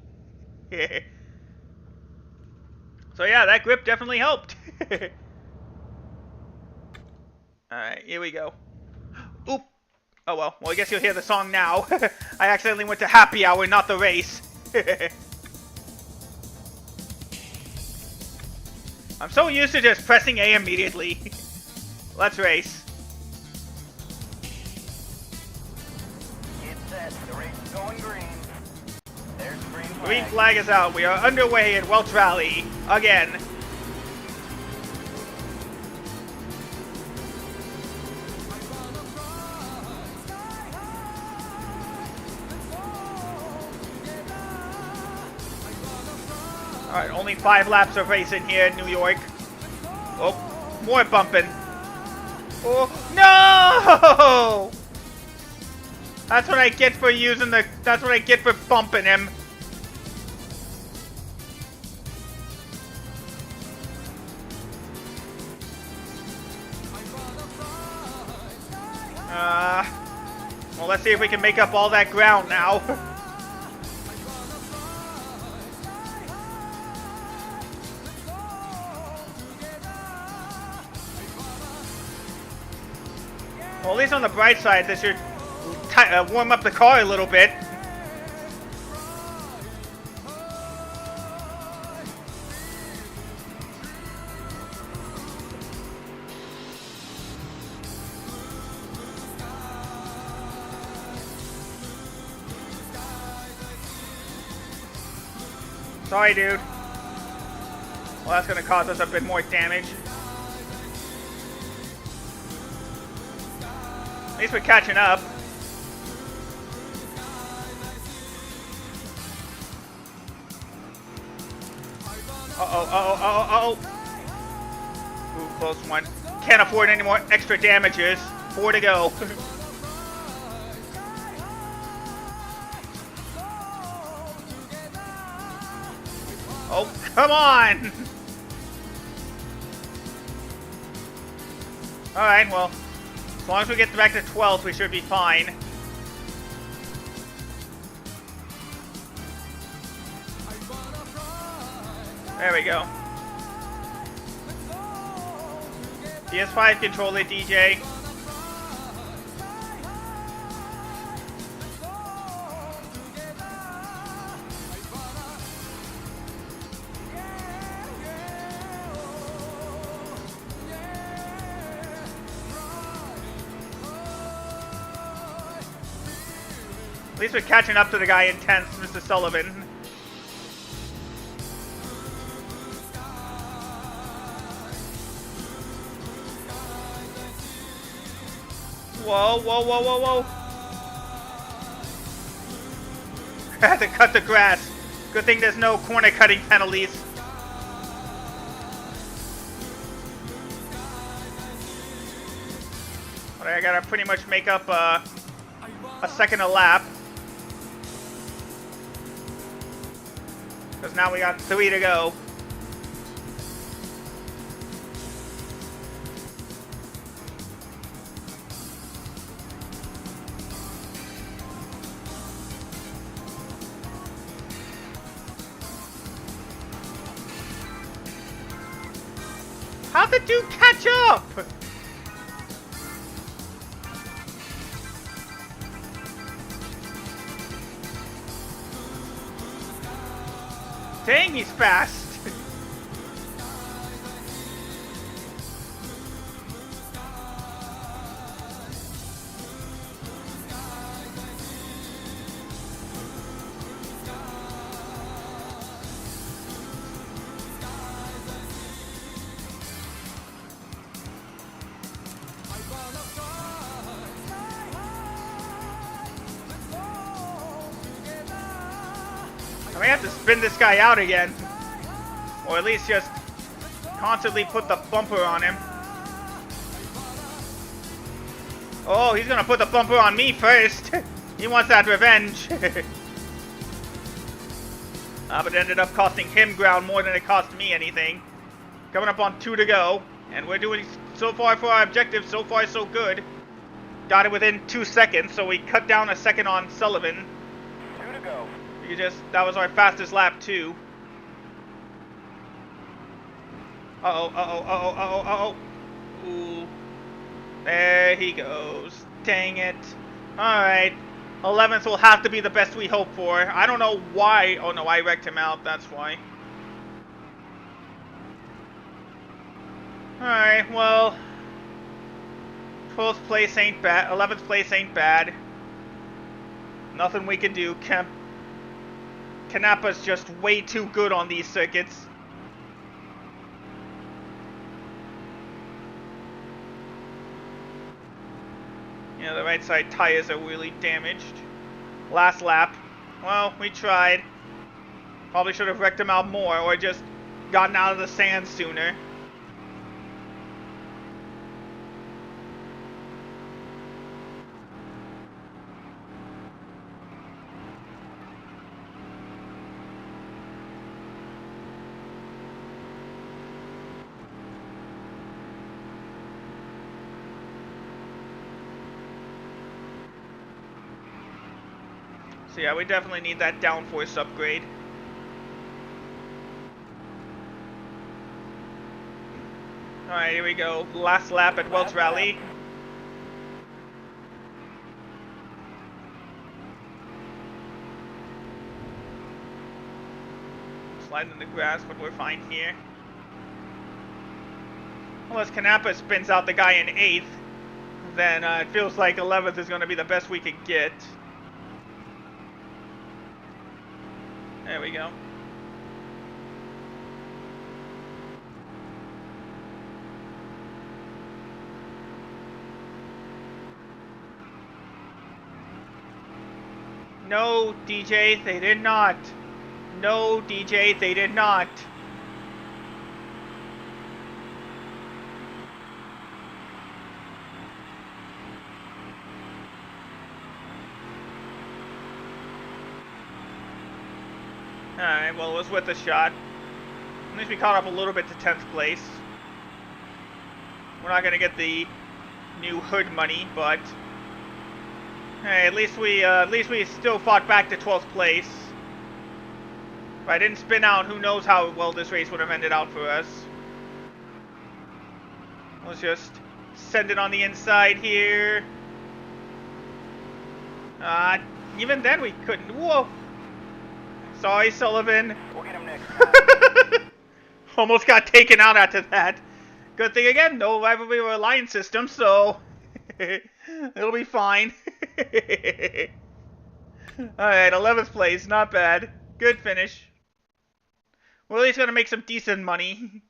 So yeah, that grip definitely helped. Alright, here we go. Oop! Oh well, I guess you'll hear the song now. I accidentally went to happy hour, not the race. I'm so used to just pressing A immediately. Let's race. The race is going green. There's green flag. Green flag is out. We are underway at Welch Rally again. Alright, only 5 laps of racing here in New York. Oh, more bumping. Oh, no! That's what I get for using the... That's what I get for bumping him. Well, let's see if we can make up all that ground now. Well, at least on the bright side, this should warm up the car a little bit. Sorry, dude. Well, that's going to cause us a bit more damage. At least we're catching up. Uh-oh. Ooh, close one. Can't afford any more extra damages. 4 to go. Oh, come on! Alright, well, as long as we get back to 12th, we should be fine. There we go. PS5 controller, DJ. At least we're catching up to the guy in 10th, Mr. Sullivan. Whoa, whoa, whoa, whoa, whoa. I had to cut the grass. Good thing there's no corner cutting penalties. But I gotta pretty much make up a second a lap. Because now we got 3 to go. How'd the dude catch up? Dang, he's fast. I may have to spin this guy out again. Or at least just constantly put the bumper on him. Oh, he's gonna put the bumper on me first. He wants that revenge. But it ended up costing him ground more than it cost me anything. Coming up on 2 to go. And we're doing so far for our objective. So far, so good. Got it within 2 seconds, so we cut down a second on Sullivan. 2 to go. That was our fastest lap, too. Uh-oh, uh-oh, uh-oh, uh-oh, uh-oh. Ooh. There he goes. Dang it. Alright. 11th will have to be the best we hope for. I don't know why. Oh, no, I wrecked him out. That's why. Alright, well. 12th place ain't bad. 11th place ain't bad. Nothing we can do. Kanappa's just way too good on these circuits. Yeah, the right side tires are really damaged. Last lap. Well, we tried. Probably should have wrecked him out more or just gotten out of the sand sooner. So yeah, we definitely need that downforce upgrade. Alright, here we go. Last lap at Welch Rally. Sliding in the grass, but we're fine here. Unless Kanappa spins out the guy in 8th, then it feels like 11th is going to be the best we can get. There we go. No, DJ, they did not. No, DJ, they did not. Alright, well, it was worth a shot. At least we caught up a little bit to 10th place. We're not going to get the new hood money, but hey, at least we still fought back to 12th place. If I didn't spin out, who knows how well this race would have ended out for us. Let's just send it on the inside here. Even then we couldn't. Whoa. Sorry, Sullivan. We'll get him next time. Almost got taken out after that. Good thing again, no rivalry or alliance system, so it'll be fine. Alright, 11th place, not bad. Good finish. We're at least gonna make some decent money.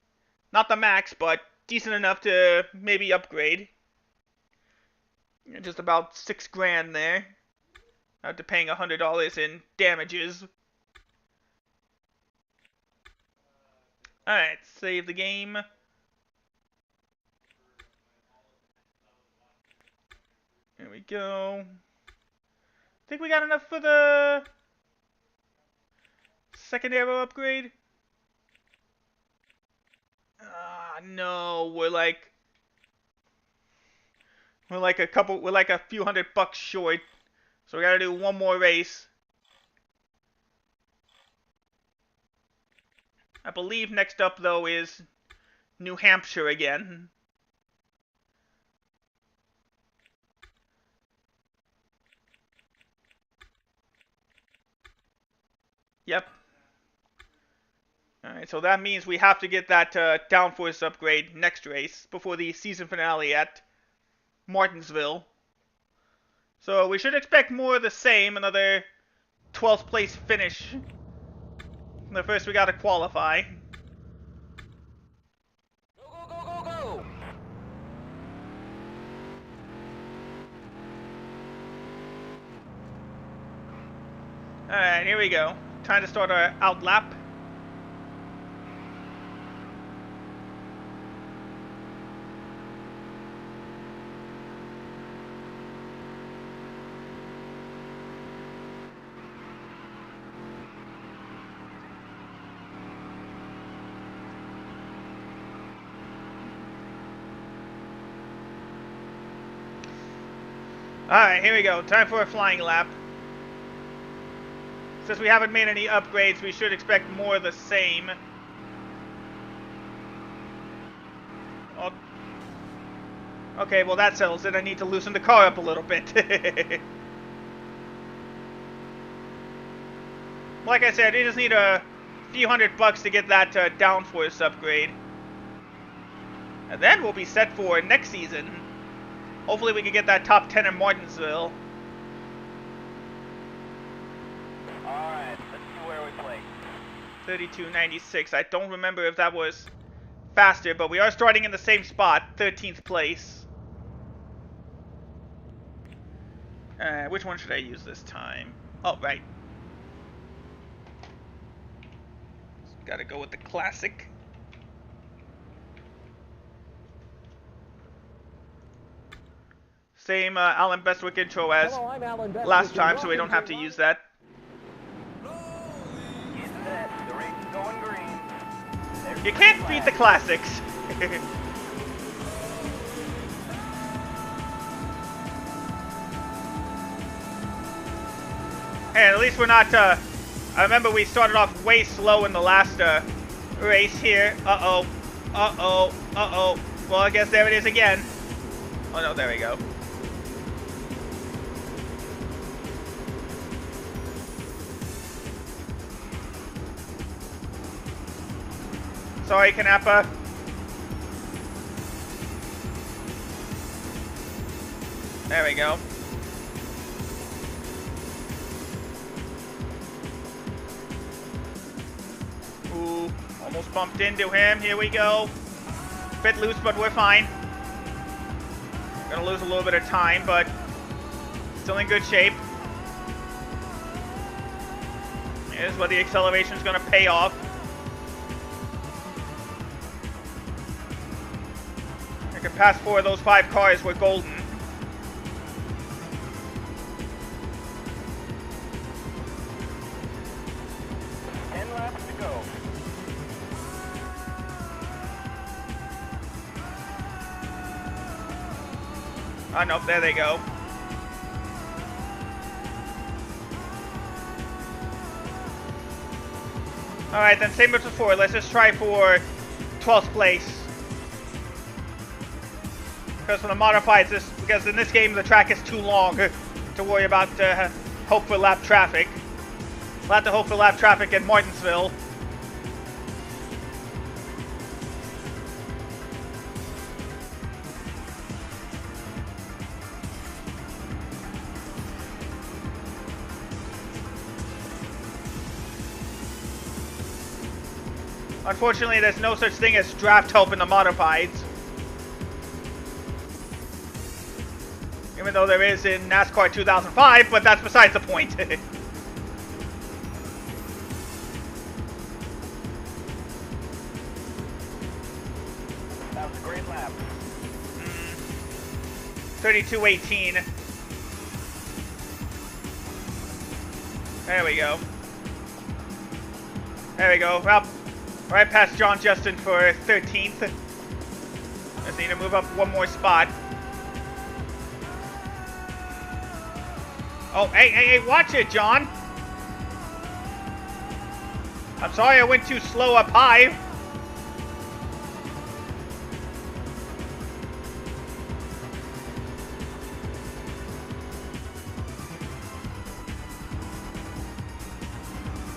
Not the max, but decent enough to maybe upgrade. Just about $6 grand there. After paying $100 in damages. Alright, save the game. Here we go. Think we got enough for the second arrow upgrade? No, we're like a few $100 short. So we gotta do one more race. I believe next up though is New Hampshire again. Yep. Alright, so that means we have to get that downforce upgrade next race before the season finale at Martinsville. So we should expect more of the same, another 12th place finish. But first we gotta qualify. Go, go, go, go, go! Alright, here we go. Time to start our out lap. Alright, here we go. Time for a flying lap. Since we haven't made any upgrades, we should expect more of the same. Oh. Okay, well that settles it. I need to loosen the car up a little bit. Like I said, you just need a few $100 to get that downforce upgrade. And then we'll be set for next season. Hopefully we can get that top 10 in Martinsville. Alright, let's see where we play. 32.96. I don't remember if that was faster, but we are starting in the same spot, 13th place. Which one should I use this time? Oh, right. Gotta go with the classic. Same Alan Bestwick intro as last time, so we don't have to use that. You can't beat the classics. Hey, at least we're not, I remember we started off way slow in the last race here. Uh-oh. Uh-oh. Uh-oh. Well, I guess there it is again. Oh, no, there we go. Sorry, Kanappa. There we go. Ooh, almost bumped into him. Here we go. Bit loose, but we're fine. Gonna lose a little bit of time, but still in good shape. Here's where the acceleration's gonna pay off. I can pass 4 of those 5 cars, we're golden. Oh, no, there they go. Alright, then same as before. Let's just try for 12th place. Because for the modifieds, because in this game the track is too long to worry about hope for lap traffic. We'll have to hope for lap traffic in Martinsville. Unfortunately, there's no such thing as draft hope in the modifieds. Even though there is in NASCAR 2005, but that's besides the point. That was a great lap. 32:18. There we go. There we go. Well, right past John Justin for 13th. Just need to move up one more spot. Oh, hey, watch it, John. I'm sorry I went too slow up high.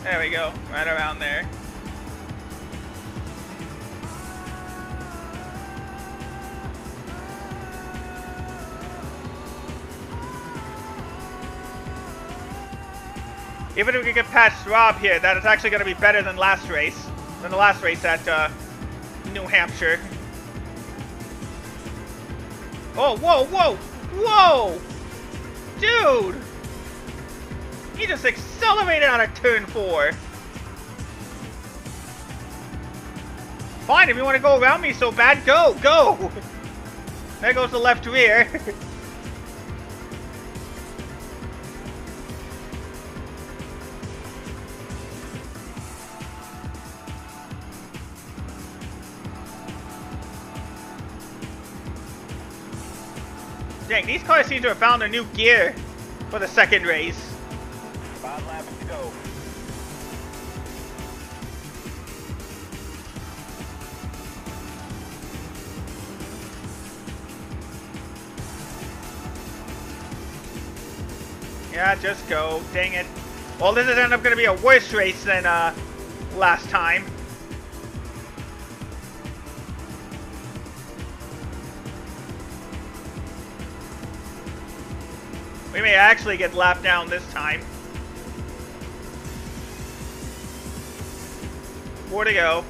There we go, right around there. Even if we can get past Rob here, that is actually going to be better than the last race at New Hampshire. Oh, whoa! Dude! He just accelerated on a turn 4. Fine, if you want to go around me so bad, go! There goes the left rear. Dang, these cars seem to have found a new gear for the second race. 5 laps to go. Yeah, just go. Dang it. Well, this is end up going to be a worse race than last time. We may actually get lapped down this time. 4 to go.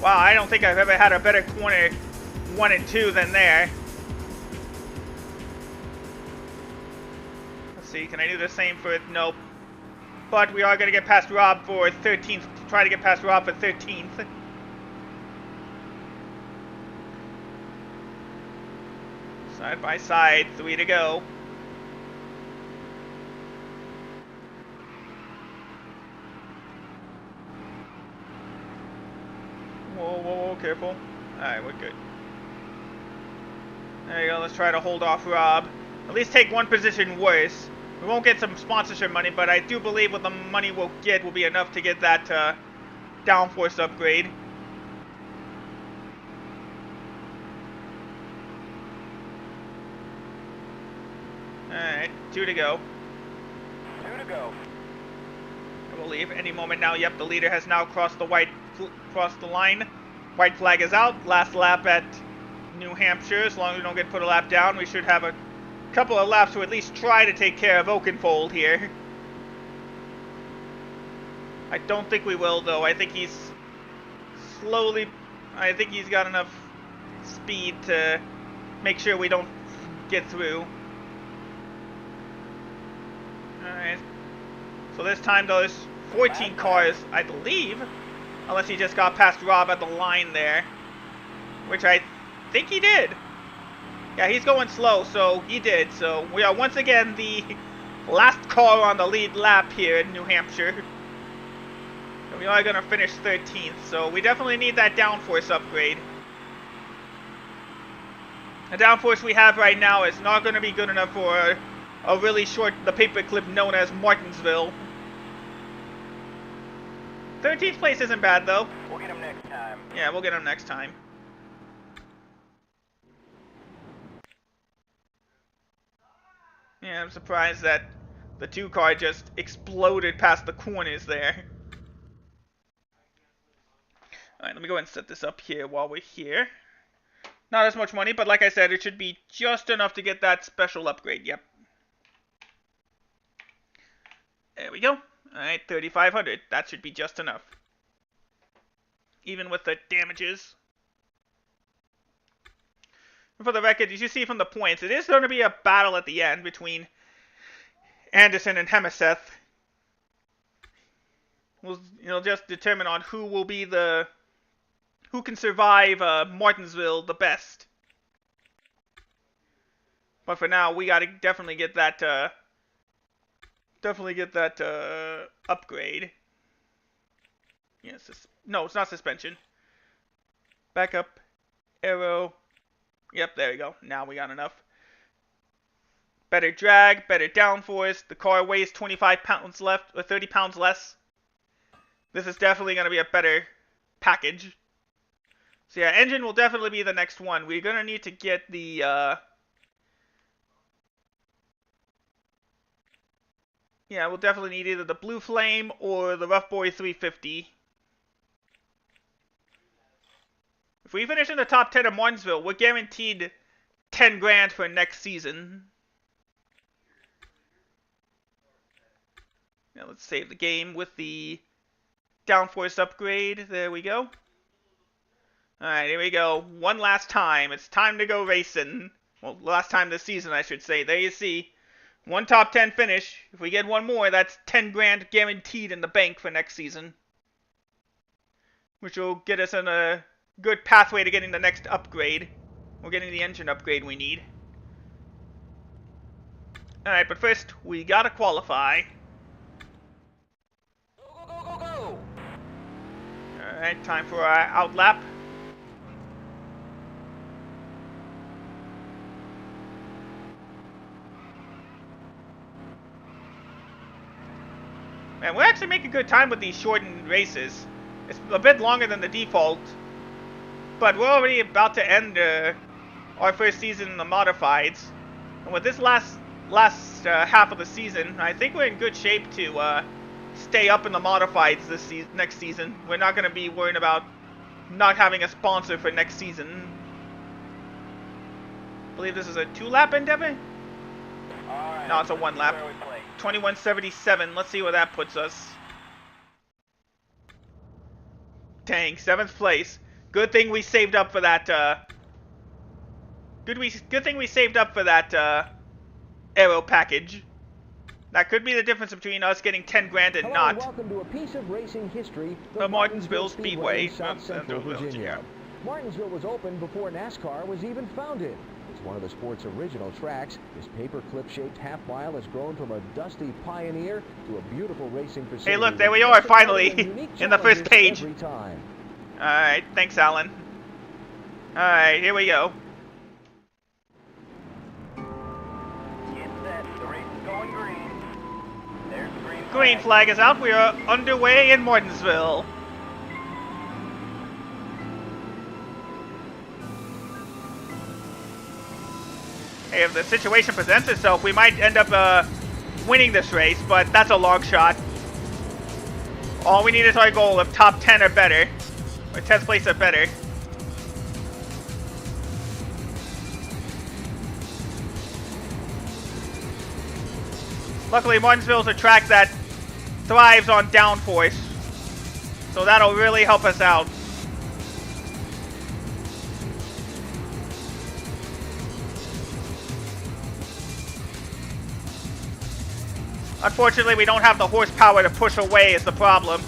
Wow, I don't think I've ever had a better corner 1 and 2 than there. Let's see, can I do the same for... Nope. But we are going to get past Rob for 13th. Try to get past Rob for 13th. Side by side, 3 to go. Whoa, careful. Alright, we're good. There you go, let's try to hold off Rob. At least take one position worse. We won't get some sponsorship money, but I do believe what the money we'll get will be enough to get that downforce upgrade. Alright, 2 to go. 2 to go. I will leave any moment now. Yep, the leader has now crossed the line. White flag is out. Last lap at New Hampshire. As long as we don't get put a lap down, we should have a couple of laps to at least try to take care of Oakenfold here. I don't think we will, though. I think he's slowly... I think he's got enough speed to make sure we don't get through. Alright. So this time, though, there's 14 cars, I believe. Unless he just got past Rob at the line there. Which I think he did. Yeah, he's going slow, so he did. So we are once again the last car on the lead lap here in New Hampshire. We are going to finish 13th, so we definitely need that downforce upgrade. The downforce we have right now is not going to be good enough for a really short, the paperclip known as Martinsville. 13th place isn't bad, though. We'll get him next time. Yeah, we'll get him next time. Yeah, I'm surprised that the 2 car just exploded past the corners there. Alright, let me go ahead and set this up here while we're here. Not as much money, but like I said, it should be just enough to get that special upgrade. Yep. There we go. Alright, 3,500. That should be just enough. Even with the damages. And for the record, as you see from the points, it is going to be a battle at the end between Anderson and Hemiseth. It'll just determine on who will be the... who can survive Martinsville the best. But for now, we gotta definitely get that upgrade. Yes, no, it's not suspension. Backup, aero. Yep, there we go. Now we got enough. Better drag, better downforce. The car weighs 25 pounds left, or 30 pounds less. This is definitely gonna be a better package. So yeah, engine will definitely be the next one. We're gonna need to get the yeah, we'll definitely need either the Blue Flame or the Rough Boy 350. If we finish in the top 10 of Martinsville, we're guaranteed 10 grand for next season. Now let's save the game with the downforce upgrade. There we go. Alright, here we go. One last time. It's time to go racing. Well, last time this season, I should say. There you see. One top 10 finish. If we get one more, that's 10 grand guaranteed in the bank for next season. Which will get us on a good pathway to getting the next upgrade. We're getting the engine upgrade we need. Alright, but first, we gotta qualify. Go, go, go, go! Alright, time for our outlap. Man, we're actually making good time with these shortened races. It's a bit longer than the default, but we're already about to end our first season in the modifieds. And with this last half of the season, I think we're in good shape to stay up in the modifieds this next season. We're not going to be worrying about not having a sponsor for next season. I believe this is a 2-lap endeavor? Right, No, it's a 1-lap. 2177. Let's see where that puts us. Dang, 7th place. Good thing we saved up for that. Good thing we saved up for that aero package. That could be the difference between us getting 10 grand and not. Welcome to a piece of racing history. The Martinsville Speedway, South Central Virginia. Martinsville was opened before NASCAR was even founded. It's one of the sport's original tracks. This paperclip-shaped half-mile has grown from a dusty pioneer to a beautiful racing facility. Hey, look, there we are, finally, in the first page. Alright, thanks, Alan. Alright, here we go. Get set. The race is going green. There's the green flag. Green flag is out. We are underway in Martinsville. Hey, if the situation presents itself, we might end up winning this race, but that's a long shot. All we need is our goal of top 10 or better. Or 10th place or better. Luckily, Martinsville's a track that thrives on downforce, so that'll really help us out. Unfortunately, we don't have the horsepower to push away is the problem.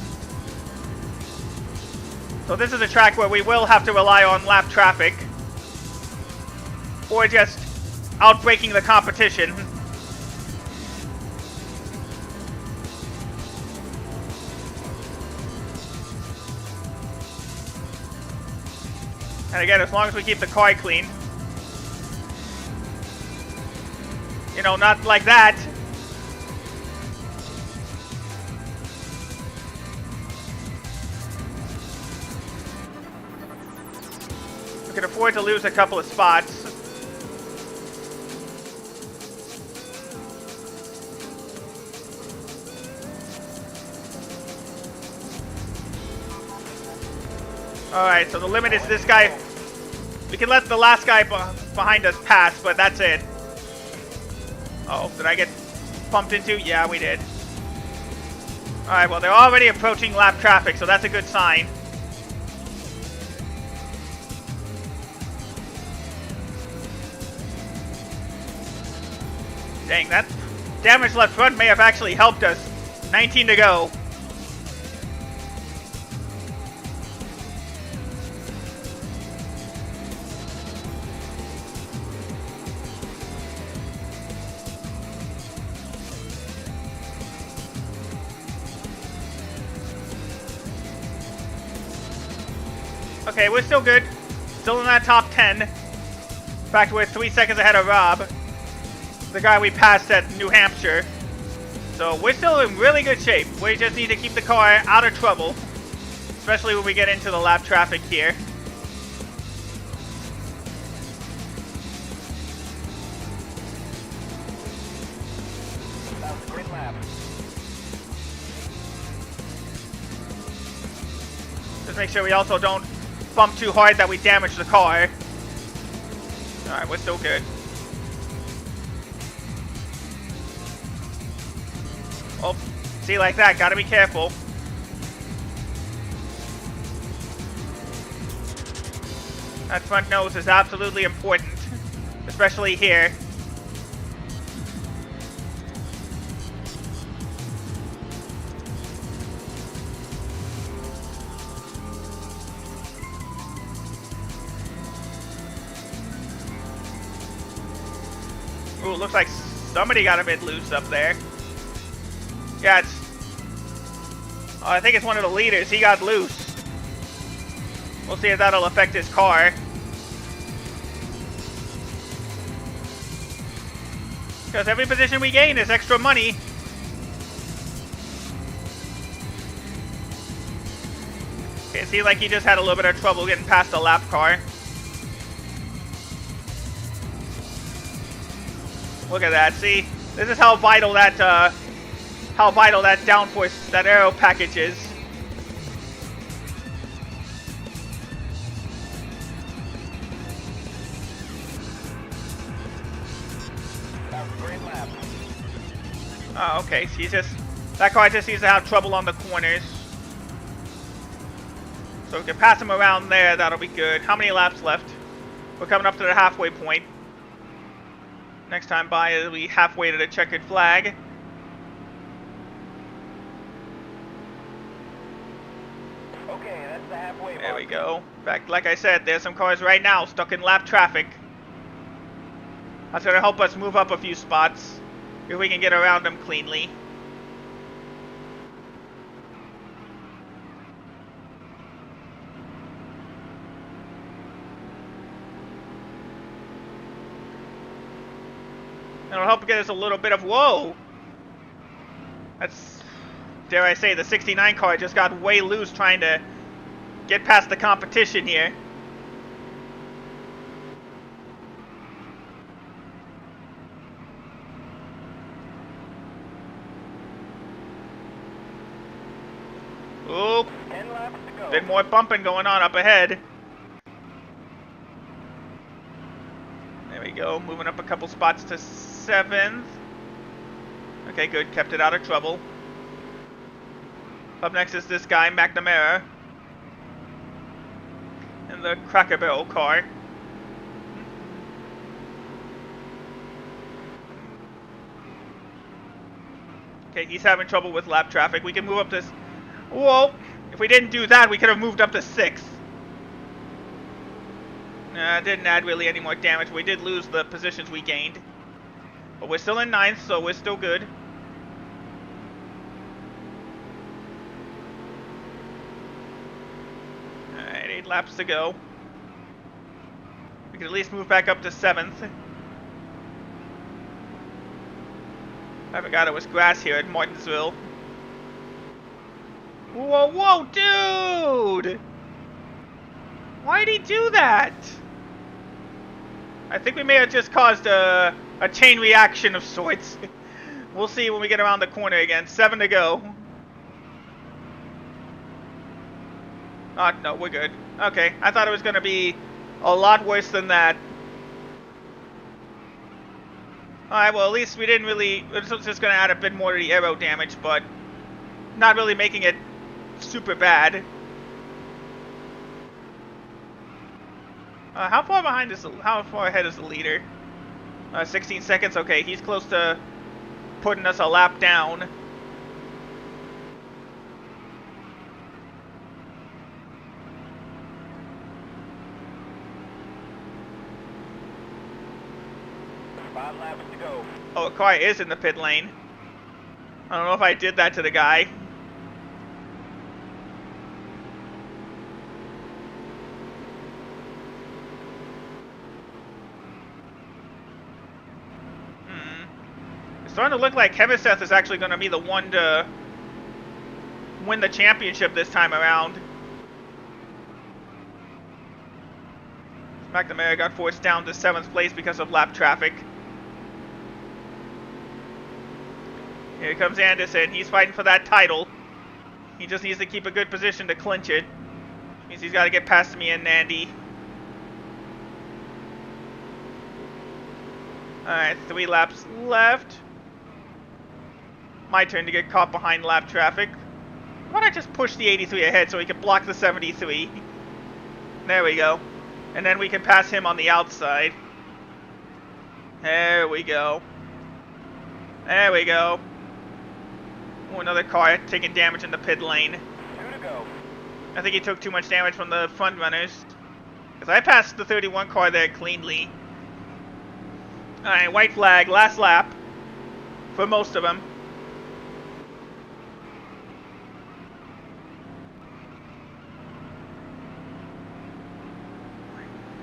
So this is a track where we will have to rely on lap traffic. Or just outbraking the competition. And again, as long as we keep the car clean. You know, not like that. We can afford to lose a couple of spots. Alright, so the limit is this guy. We can let the last guy behind us pass, but that's it. Oh, did I get bumped into? Yeah, we did. Alright, well, they're already approaching lap traffic, so that's a good sign. Dang, that damaged left front may have actually helped us. 19 to go. Okay, we're still good. Still in that top 10. In fact, we're 3 seconds ahead of Rob, the guy we passed at New Hampshire. So we're still in really good shape. We just need to keep the car out of trouble, especially when we get into the lap traffic here. That was a great lap. Just make sure we also don't bump too hard that we damage the car. Alright, we're still good. Oh, see, like that, gotta be careful. That front nose is absolutely important, especially here. Ooh, looks like somebody got a bit loose up there. Yeah, it's... Oh, I think it's one of the leaders. He got loose. We'll see if that'll affect his car. Because every position we gain is extra money. Okay, it seems like he just had a little bit of trouble getting past the lap car. Look at that, see? This is how vital that downforce, that aero package is. That was a great lap. Oh, okay, so that car just seems to have trouble on the corners. So we can pass him around there, that'll be good. How many laps left? We're coming up to the halfway point. Next time by, it'll be halfway to the checkered flag. Okay, that's the halfway mark. There we go. In fact, like I said, there's some cars right now stuck in lap traffic. That's going to help us move up a few spots if we can get around them cleanly. It'll help get us a little bit of... Whoa! That's... Dare I say, the 69 car just got way loose trying to get past the competition here. Oop! 10 laps to go. Bit more bumping going on up ahead. There we go, moving up a couple spots to 7th. Okay, good, kept it out of trouble. Up next is this guy, McNamara. In the Cracker Barrel car. Okay, he's having trouble with lap traffic. We can move up this... Whoa! If we didn't do that, we could have moved up to 6th. Didn't add really any more damage. We did lose the positions we gained. But we're still in 9th, so we're still good. Alright, 8 laps to go. We can at least move back up to 7th. I forgot it was grass here at Martinsville. Whoa, whoa, dude! Why'd he do that? I think we may have just caused a chain reaction of sorts. We'll see when we get around the corner again. 7 to go. Oh, no, we're good. Okay, I thought it was going to be a lot worse than that. Alright, well, at least we didn't really... It's just going to add a bit more to the aero damage, but not really making it super bad. How far behind is how far ahead is the leader? 16 seconds. Okay, he's close to putting us a lap down. Five laps to go. Oh, a car is in the pit lane. I don't know if I did that to the guy. It's starting to look like Hemiseth is actually going to be the one to win the championship this time around. McNamara got forced down to 7th place because of lap traffic. Here comes Anderson. He's fighting for that title. He just needs to keep a good position to clinch it. Means he's got to get past me and Andy. Alright, 3 laps left. My turn to get caught behind lap traffic. Why don't I just push the 83 ahead so he can block the 73? There we go. And then we can pass him on the outside. There we go. There we go. Oh, another car taking damage in the pit lane. 2 to go. I think he took too much damage from the front runners. Because I passed the 31 car there cleanly. Alright, white flag, last lap. For most of them.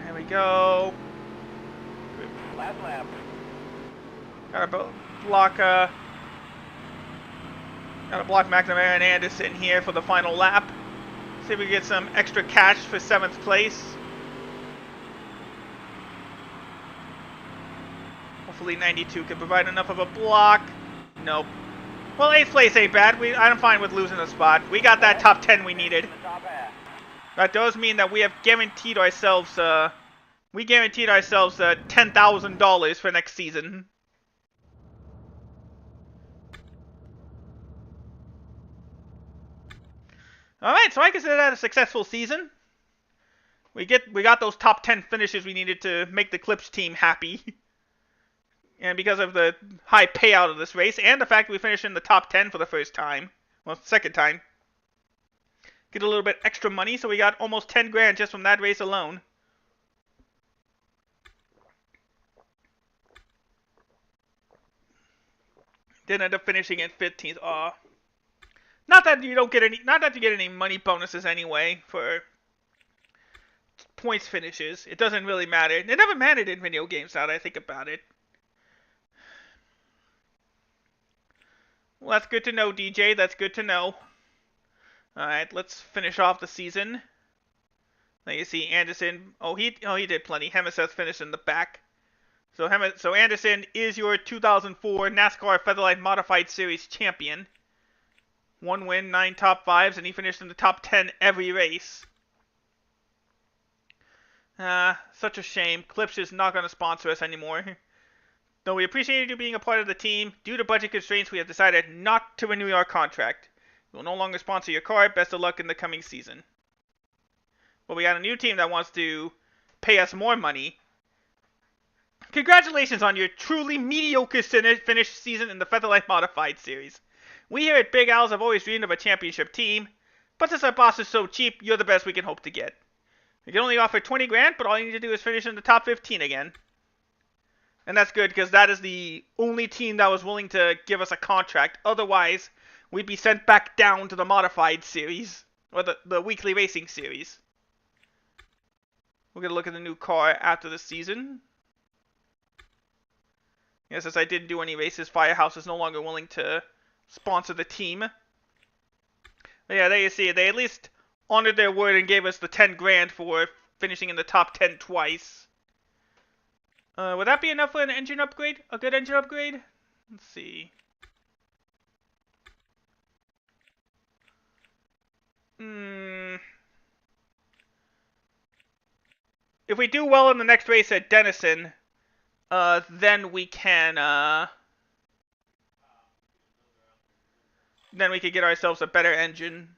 There we go. Last lap. Gotta block, gotta block McNamara and Anderson here for the final lap. See if we can get some extra cash for 7th place. Hopefully 92 can provide enough of a block. Nope. Well, 8th place ain't bad. I'm fine with losing a spot. We got that top 10 we needed. That does mean that we have guaranteed ourselves, $10,000 for next season. Alright, so I consider that a successful season. We got those top 10 finishes we needed to make the Clips team happy. And because of the high payout of this race, and the fact that we finished in the top 10 for the first time. Well, second time. Get a little bit extra money, so we got almost 10 grand just from that race alone. Didn't end up finishing in 15th. Aw. Not that you get any money bonuses anyway for points finishes. It doesn't really matter. It never mattered in video games now that I think about it. Well, that's good to know, DJ. That's good to know. Alright, let's finish off the season. Now you see Anderson. Oh, he did plenty. Hemiseth finished in the back. So Anderson is your 2004 NASCAR Featherlight Modified Series champion. 1 win, 9 top 5s, and he finished in the top 10 every race. Such a shame. Clips is not going to sponsor us anymore. Though we appreciate you being a part of the team, due to budget constraints, we have decided not to renew our contract. We will no longer sponsor your car. Best of luck in the coming season. But we got a new team that wants to pay us more money. Congratulations on your truly mediocre finished season in the Featherlight Modified Series. We here at Big Al's have always dreamed of a championship team, but since our boss is so cheap, you're the best we can hope to get. We can only offer 20 grand, but all you need to do is finish in the top 15 again. And that's good, because that is the only team that was willing to give us a contract. Otherwise, we'd be sent back down to the Modified Series, or the weekly racing series. We're gonna look at the new car after the season. Yeah, since I didn't do any races, Firehouse is no longer willing to sponsor the team. But yeah, there you see it. They at least honored their word and gave us the 10 grand for finishing in the top 10 twice. Would that be enough for an engine upgrade? A good engine upgrade? Let's see. If we do well in the next race at Denison, then we can, then we could get ourselves a better engine.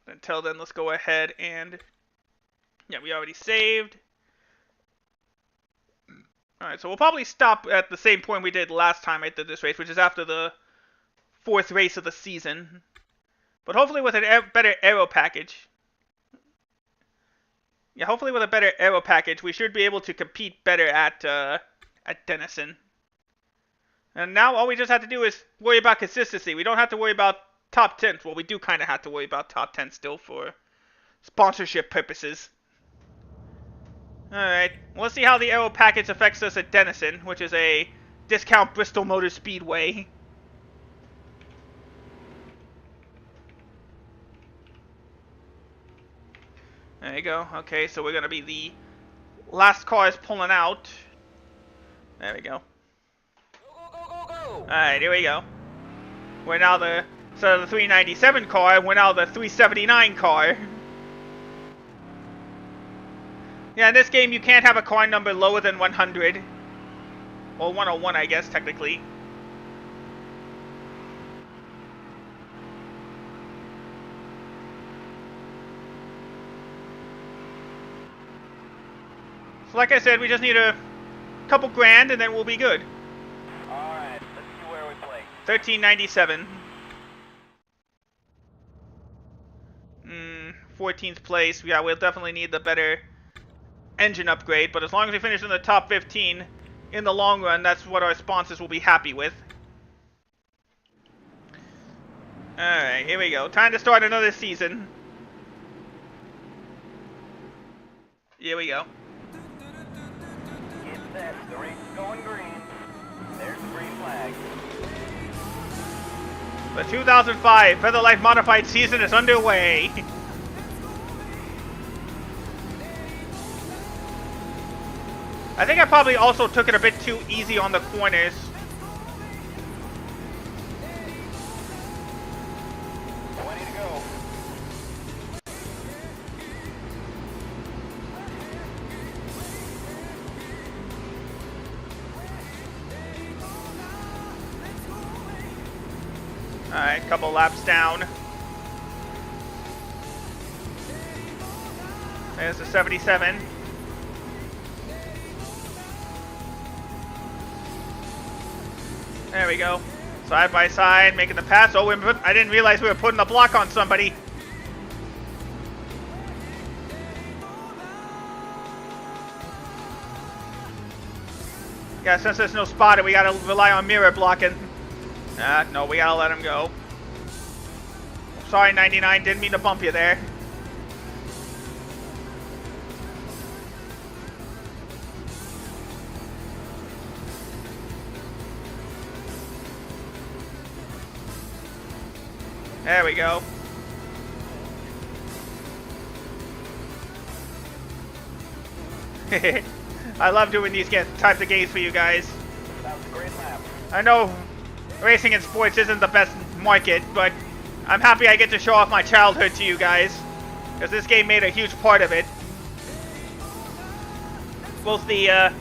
Until then, let's go ahead and, yeah, we already saved. Alright, so we'll probably stop at the same point we did last time I did this race, which is after the 4th race of the season. But hopefully with a better aero package. Yeah, hopefully with a better aero package, we should be able to compete better at Denison. And now all we just have to do is worry about consistency. We don't have to worry about top 10s. Well, we do kind of have to worry about top 10 still for sponsorship purposes. Alright, well, let's see how the aero package affects us at Denison, which is a discount Bristol Motor Speedway. There you go. Okay, so we're going to be the last cars pulling out. There we go. Alright, here we go. We're now the, instead of the 397 car, we're now the 379 car. Yeah, in this game you can't have a car number lower than 100. Or 101, I guess, technically. So like I said, we just need a couple grand and then we'll be good. Alright, let's see where we play. 1397. 14th place. Yeah, we'll definitely need the better engine upgrade, but as long as we finish in the top 15 in the long run, that's what our sponsors will be happy with. Alright, here we go. Time to start another season. Here we go. Get set, the race is going green. There's the green flag. The 2005 Featherlife Modified season is underway. I think I probably also took it a bit too easy on the corners. Ready to go. Alright, couple laps down. There's the 77. There we go. Side by side, making the pass. Oh, I didn't realize we were putting a block on somebody. Yeah, since there's no spotter, we gotta rely on mirror blocking. No, we gotta let him go. Sorry, 99, didn't mean to bump you there. There we go. I love doing these types of games for you guys. That was a great lap. I know racing in sports isn't the best market, but I'm happy I get to show off my childhood to you guys, because this game made a huge part of it. Both the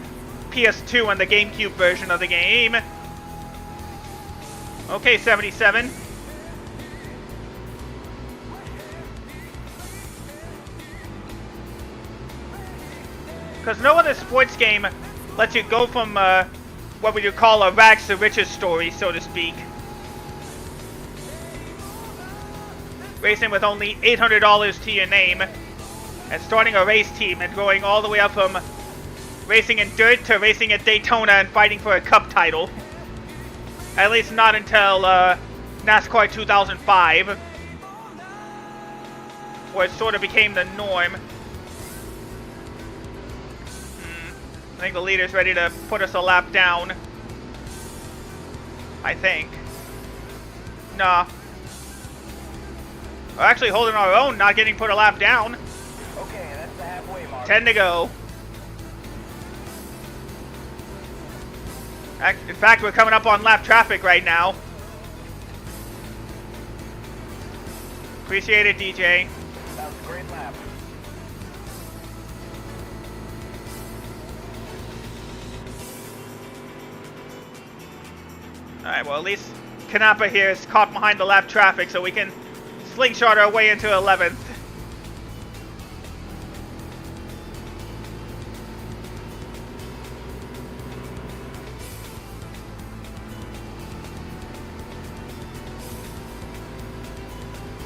PS2 and the GameCube version of the game. Okay, 77. Because no other sports game lets you go from what we would call a rags to riches story, so to speak. Racing with only $800 to your name, and starting a race team, and going all the way up from racing in dirt to racing at Daytona and fighting for a cup title. At least not until NASCAR 2005. where it sort of became the norm. I think the leader's ready to put us a lap down. I think. Nah. We're actually holding our own, not getting put a lap down. Okay, that's the halfway mark. 10 to go. In fact, we're coming up on lap traffic right now. Appreciate it, DJ. That was a great lap. Alright, well, at least Kanapa here is caught behind the lap traffic, so we can slingshot our way into 11th.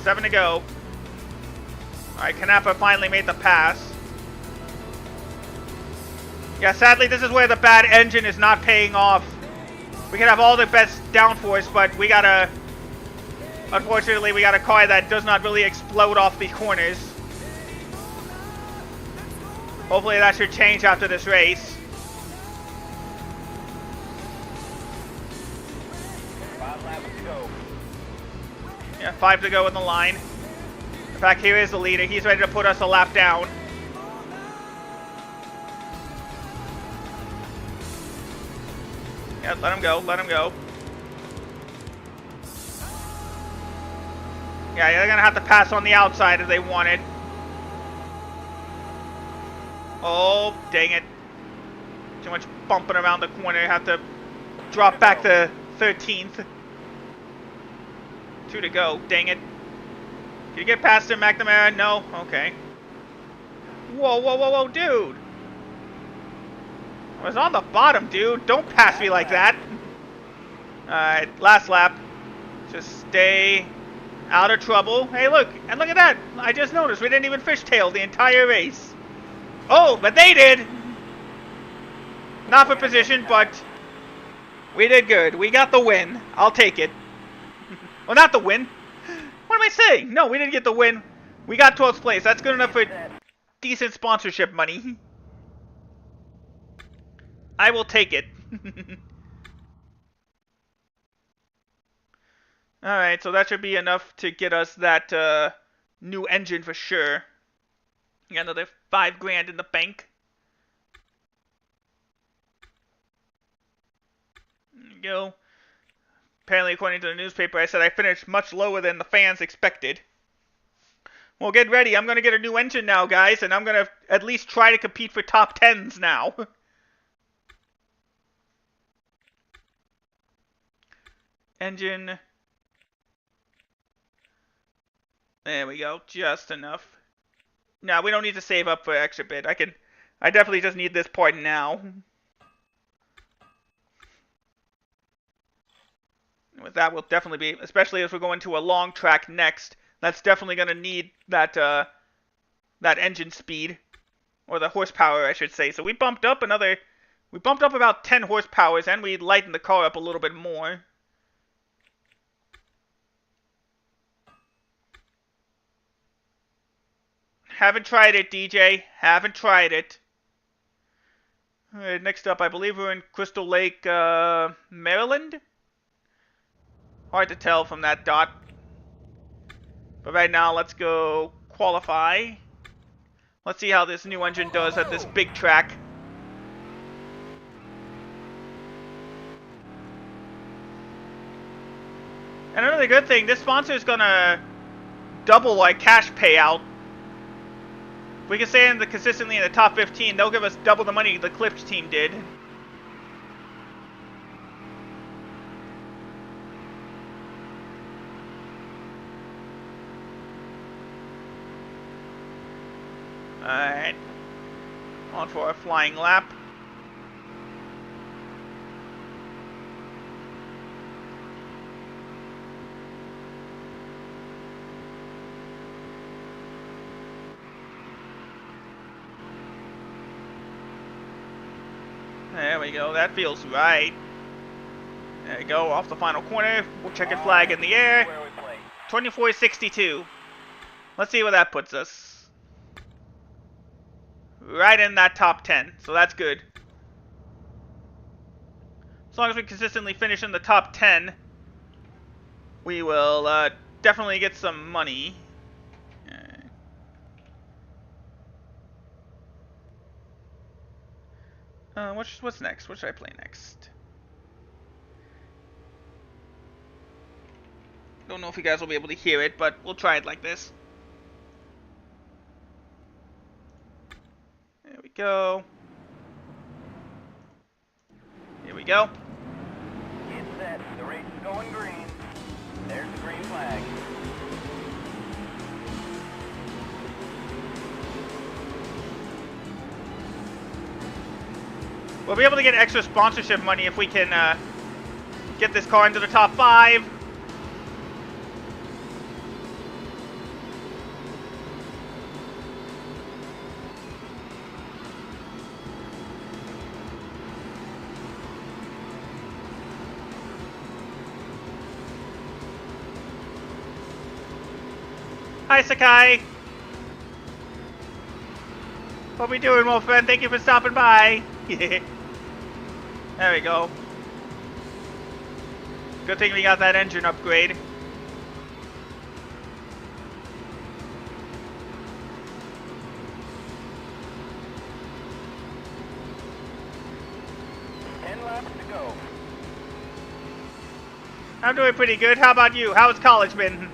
Seven to go. Alright, Kanapa finally made the pass. Yeah, sadly, this is where the bad engine is not paying off. We can have all the best downforce, but we gotta... Unfortunately, we got a car that does not really explode off the corners. Hopefully that should change after this race. 5 laps to go. Yeah, 5 to go in the line. In fact, here is the leader. He's ready to put us a lap down. Yeah, let him go, let him go. Yeah, they're gonna have to pass on the outside if they want it. Oh, dang it. Too much bumping around the corner. Have to drop back to 13th. 2 to go, dang it. Can you get past him, McNamara? No? Okay. Whoa, whoa, whoa, whoa, dude. I was on the bottom, dude. Don't pass me like that. Alright, last lap. Just stay out of trouble. Hey, look. And look at that. I just noticed we didn't even fishtail the entire race. Oh, but they did. Not for position, but we did good. We got the win. I'll take it. Well, not the win. What am I saying? No, we didn't get the win. We got 12th place. That's good enough for decent sponsorship money. I will take it. Alright, so that should be enough to get us that new engine for sure. We got another $5,000 in the bank. There you go. Apparently, according to the newspaper, I said I finished much lower than the fans expected. Well, get ready. I'm going to get a new engine now, guys, and I'm going to at least try to compete for top 10s now. Engine. There we go. Just enough. No, we don't need to save up for extra bit. I definitely just need this part now. With that, we'll definitely be, especially if we're going to a long track next, that's definitely going to need that that engine speed, or the horsepower, I should say. So we bumped up about 10 horsepowers, and we lightened the car up a little bit more. Haven't tried it, DJ. Haven't tried it. Alright, next up, I believe we're in Crystal Lake, Maryland? Hard to tell from that dot. But right now, let's go qualify. Let's see how this new engine does at this big track. And another good thing, this sponsor is gonna double our cash payout. If we can stay consistently in the top 15, they'll give us double the money the Clips team did. Alright. On for a flying lap. There we go, that feels right. There we go, off the final corner. We'll check a flag in the air. 24.62. Let's see where that puts us. Right in that top 10, so that's good. As long as we consistently finish in the top 10, we will definitely get some money. What's next? What should I play next? Don't know if you guys will be able to hear it, but we'll try it like this. There we go. Here we go. Get set. The race is going green. There's the green flag. We'll be able to get extra sponsorship money if we can get this car into the top 5. Hi, Sakai. Hope you're doing well, friend. Thank you for stopping by. There we go. Good thing we got that engine upgrade. I'm doing pretty good. How about you? How's college been?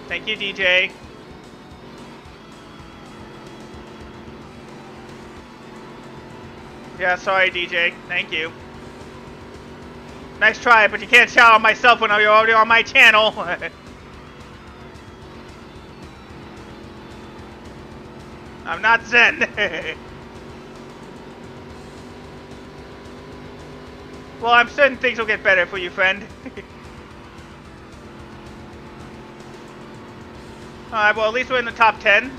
Thank you, DJ. Yeah, sorry, DJ. Thank you. Nice try, but you can't shout out myself when you're already on my channel. I'm not Zen. Well, I'm certain things will get better for you, friend. Alright, well, at least we're in the top 10.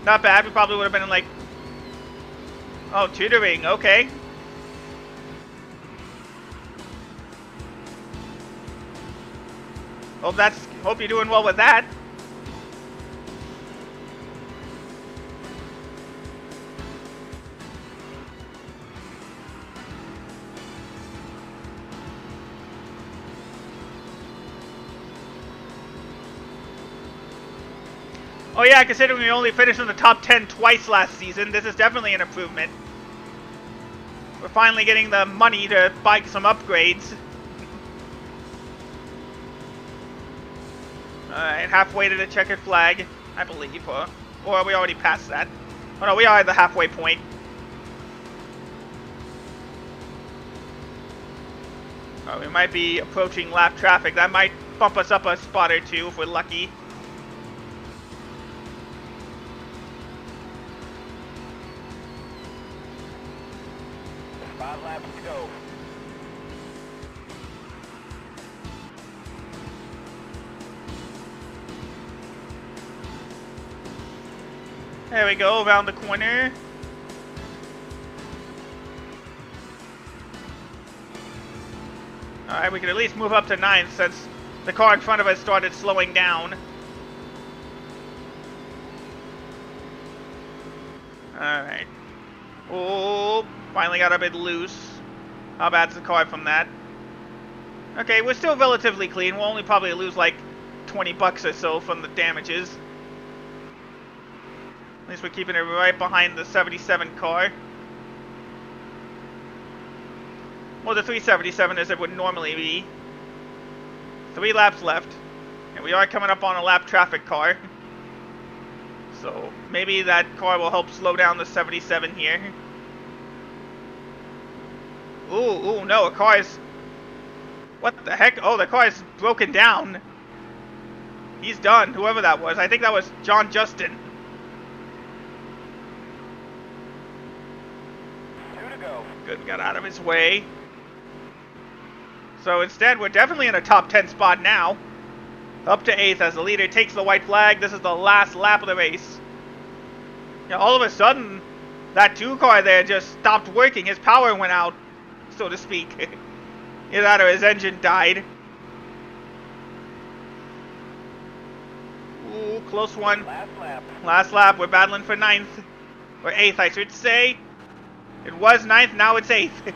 Not bad. We probably would have been in, like... Oh, tutoring. Okay. Hope you're doing well with that. Oh yeah, considering we only finished in the top 10 twice last season, this is definitely an improvement. We're finally getting the money to buy some upgrades. Alright, halfway to the checkered flag, I believe, or are we already past that? Oh no, we are at the halfway point. Oh, we might be approaching lap traffic. That might bump us up a spot or two if we're lucky. There we go, around the corner. Alright, we can at least move up to 9 since the car in front of us started slowing down. Alright. Oh, finally got a bit loose. How bad's the car from that? Okay, we're still relatively clean. We'll only probably lose like 20 bucks or so from the damages. At least we're keeping it right behind the 77 car. Well, the 377 as it would normally be. 3 laps left. And we are coming up on a lap traffic car. So maybe that car will help slow down the 77 here. Ooh, no, a car is... What the heck? Oh, the car is broken down. He's done, whoever that was. I think that was John Justin. 2 to go. Good, got out of his way. So instead, we're definitely in a top 10 spot now. Up to 8th as the leader takes the white flag. This is the last lap of the race. Yeah, all of a sudden, that 2 car there just stopped working. His power went out, so to speak. Either that or his engine died. Ooh, close one. Last lap. Last lap. We're battling for 9th. Or 8th, I should say. It was 9th, now it's 8th.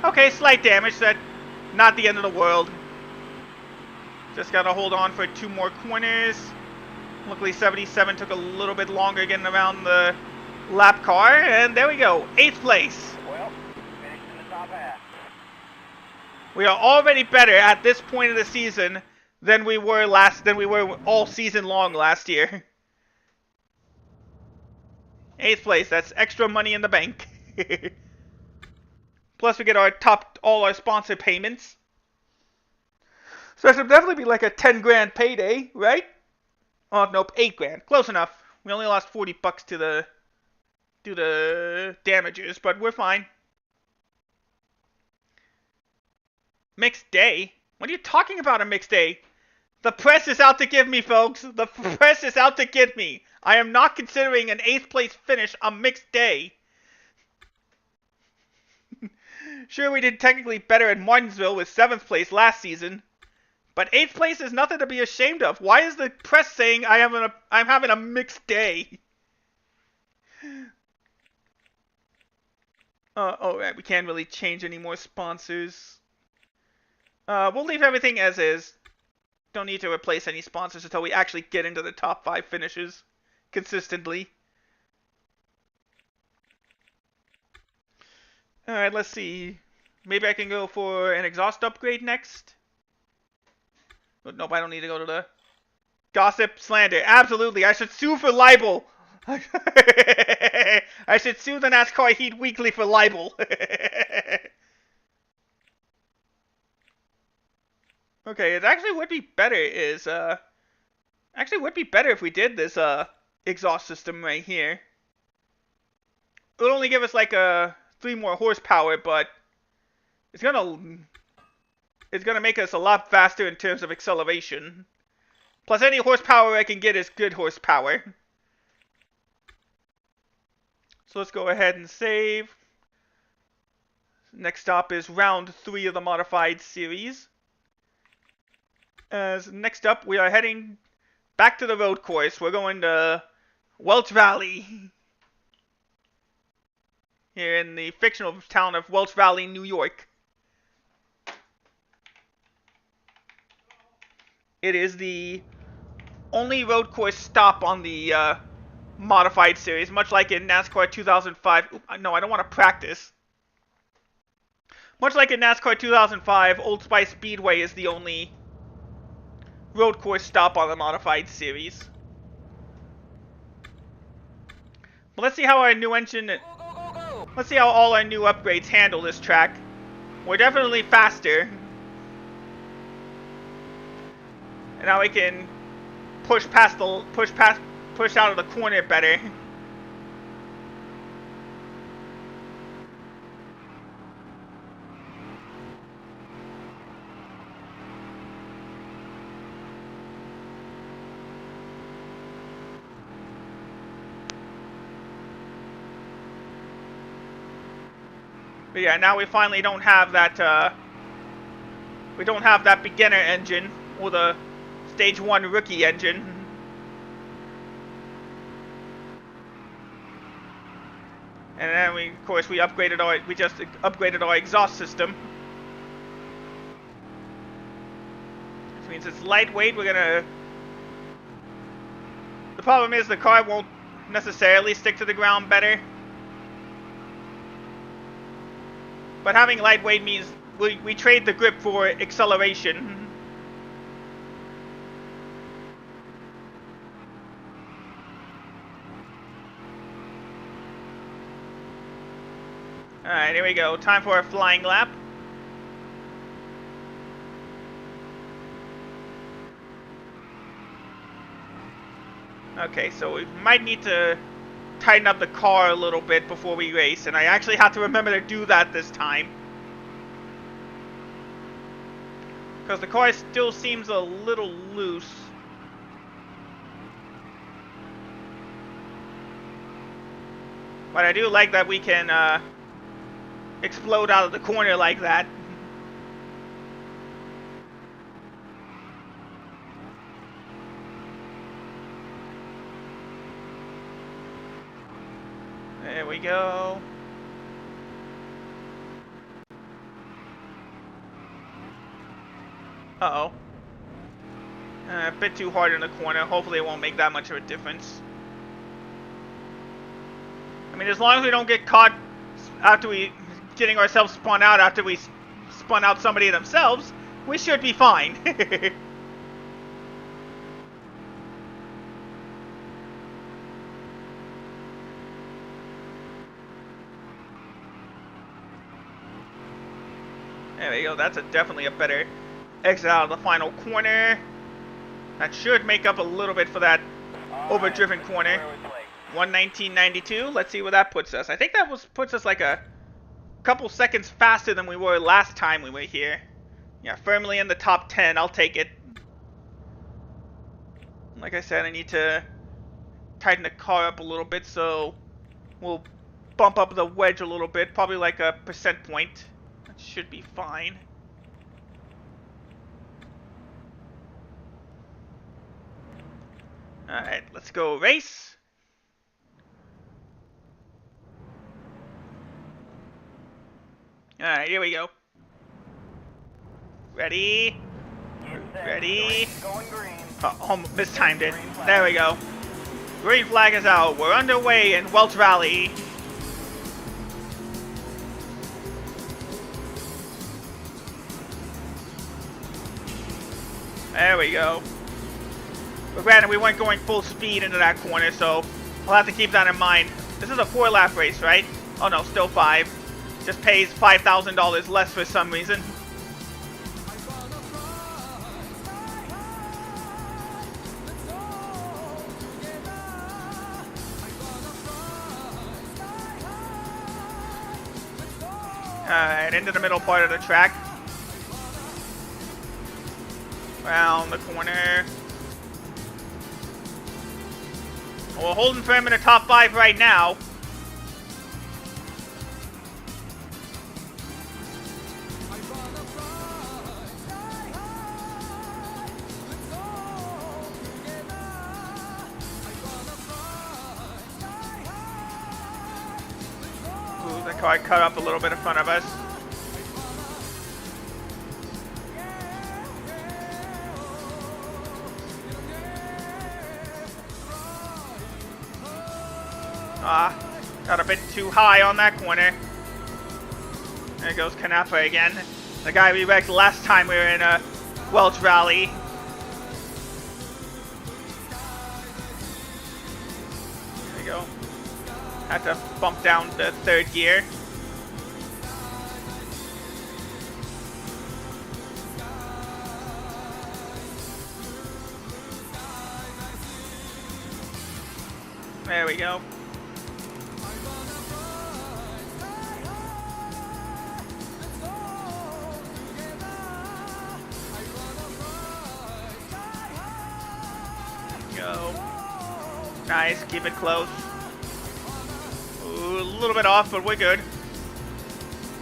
Okay, slight damage. That not the end of the world. Just gotta hold on for 2 more corners. Luckily 77 took a little bit longer getting around the lap car, and there we go, 8th place. Well, finished in the top half. We are already better at this point of the season than we were all season long last year. 8th place, that's extra money in the bank. Plus we get all our sponsor payments. So it should definitely be like a 10 grand payday, right? Oh, nope, 8 grand. Close enough. We only lost 40 bucks to the damages, but we're fine. Mixed day? What are you talking about, a mixed day? The press is out to get me, folks. The press is out to get me. I am not considering an 8th place finish a mixed day. Sure, we did technically better at Martinsville with 7th place last season. But 8th place is nothing to be ashamed of. Why is the press saying I'm having a mixed day? Oh, right, we can't really change any more sponsors. We'll leave everything as is. Don't need to replace any sponsors until we actually get into the top 5 finishes consistently. Alright, let's see. Maybe I can go for an exhaust upgrade next. Nope, I don't need to go to the gossip slander. Absolutely, I should sue for libel. I should sue the NASCAR Heat Weekly for libel. Okay, it actually would be better if we did this exhaust system right here. It would only give us like 3 more horsepower, but it's gonna make us a lot faster in terms of acceleration. Plus, any horsepower I can get is good horsepower. So let's go ahead and save. Next stop is round 3 of the modified series. As next up, we are heading back to the road course. We're going to Welch Valley. Here in the fictional town of Welch Valley, New York. It is the only road course stop on the modified series, much like in NASCAR 2005. No, I don't want to practice. Much like in NASCAR 2005, Old Spice Speedway is the only road course stop on the modified series. But let's see how our new engine... Let's see how all our new upgrades handle this track. We're definitely faster. And now we can push out of the corner better. But yeah, now we finally don't have that beginner engine or the Stage 1 rookie engine. And then we just upgraded our exhaust system. Which means it's lightweight. The problem is the car won't necessarily stick to the ground better. But having lightweight means we trade the grip for acceleration. Alright, here we go. Time for a flying lap. Okay, so we might need to tighten up the car a little bit before we race, and I actually have to remember to do that this time. Because the car still seems a little loose. But I do like that we can explode out of the corner like that. There we go. Uh-oh. A bit too hard in the corner. Hopefully it won't make that much of a difference. I mean, as long as we don't get caught after we getting ourselves spun out after we spun out somebody themselves, we should be fine. There we go. That's definitely a better exit out of the final corner. That should make up a little bit for that overdriven corner. 1:19.92. Let's see where that puts us. I think that puts us like a couple seconds faster than we were last time we were here. Yeah, firmly in the top 10. I'll take it. Like I said, I need to tighten the car up a little bit, so we'll bump up the wedge a little bit, probably like a percent point. That should be fine. Alright, let's go race. Alright, here we go. Ready? Ready? Oh, mistimed it. There we go. Green flag is out. We're underway in Welch Valley. There we go. But granted, we weren't going full speed into that corner, so we'll have to keep that in mind. This is a 4-lap race, right? Oh no, still 5. Just pays $5,000 less for some reason. Alright, into the middle part of the track. Around the corner. We're holding firm in the top 5 right now. Ooh, the car cut up a little bit in front of us. Got a bit too high on that corner. There goes Canapa again. The guy we wrecked last time we were in a Welch Valley. There we go. Had to bump down the 3rd gear. There we go. Nice, keep it close. Ooh, a little bit off, but we're good.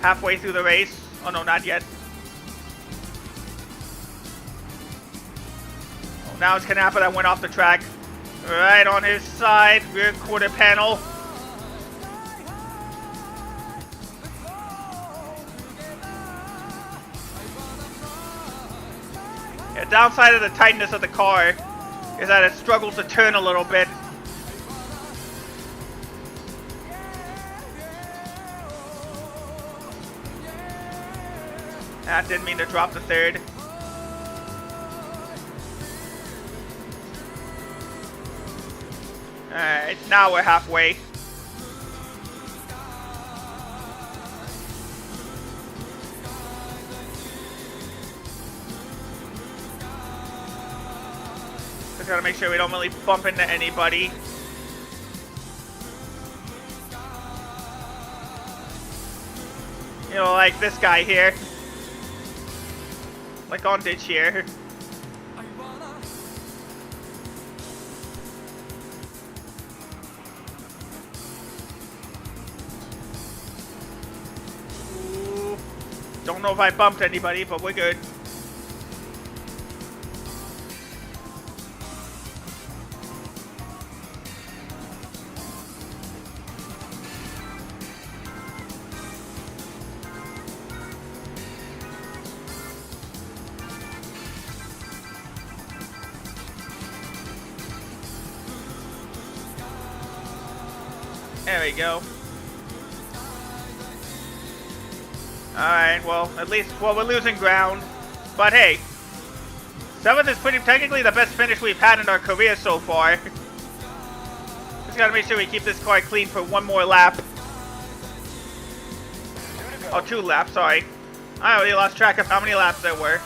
Halfway through the race. Oh no, not yet. Oh, now it's Canapa that went off the track. Right on his side, rear quarter panel. Yeah, downside of the tightness of the car is that it struggles to turn a little bit. That didn't mean to drop the 3rd. Alright, now we're halfway. Just gotta make sure we don't really bump into anybody. You know, like this guy here. Like on ditch here. Ooh. Don't know if I bumped anybody, but we're good. There we go. Alright, well, at least, well, we're losing ground. But hey, 7th is pretty technically the best finish we've had in our career so far. Just gotta make sure we keep this car clean for one more lap. Oh, 2 laps, sorry. I already lost track of how many laps there were.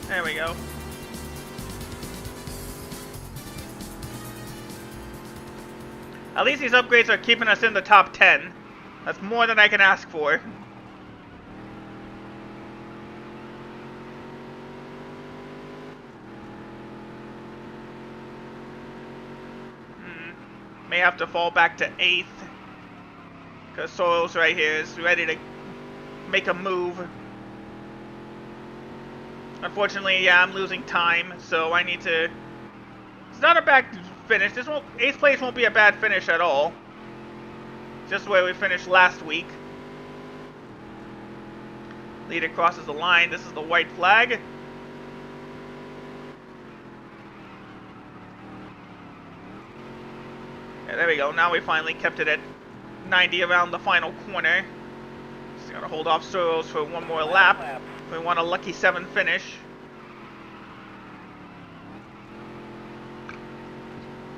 There we go. At least these upgrades are keeping us in the top 10. That's more than I can ask for. May have to fall back to 8th. Because Soros right here is ready to make a move. Unfortunately, yeah, I'm losing time, so I need to... It's not a bad finish. This won't... 8th place won't be a bad finish at all. Just where we finished last week. Leader crosses the line. This is the white flag. Yeah, there we go. Now we finally kept it at 90 around the final corner. Just gotta hold off Soros for one more lap. We want a lucky 7 finish.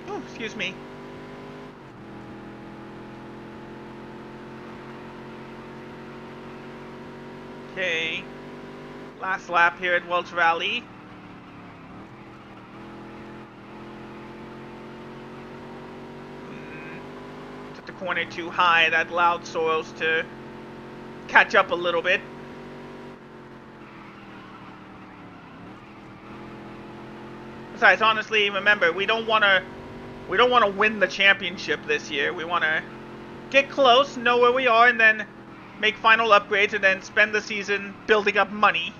Oh, excuse me. Okay. Last lap here at Welch Rally. Took the corner too high. That allowed Soros to catch up a little bit. Besides, honestly, remember, we don't want to win the championship this year. We want to get close, know where we are, and then make final upgrades, and then spend the season building up money.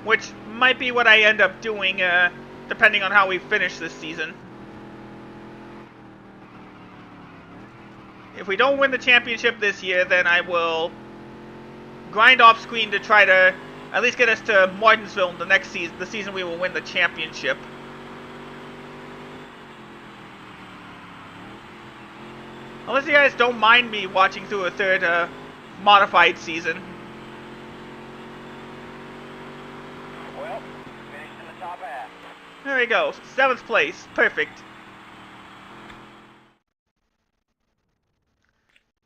Which might be what I end up doing, depending on how we finish this season. If we don't win the championship this year, then I will grind off screen to try to at least get us to Martinsville the next season, the season we will win the championship. Unless you guys don't mind me watching through a third modified season. Well, finished in the top half. There we go, 7th place, perfect.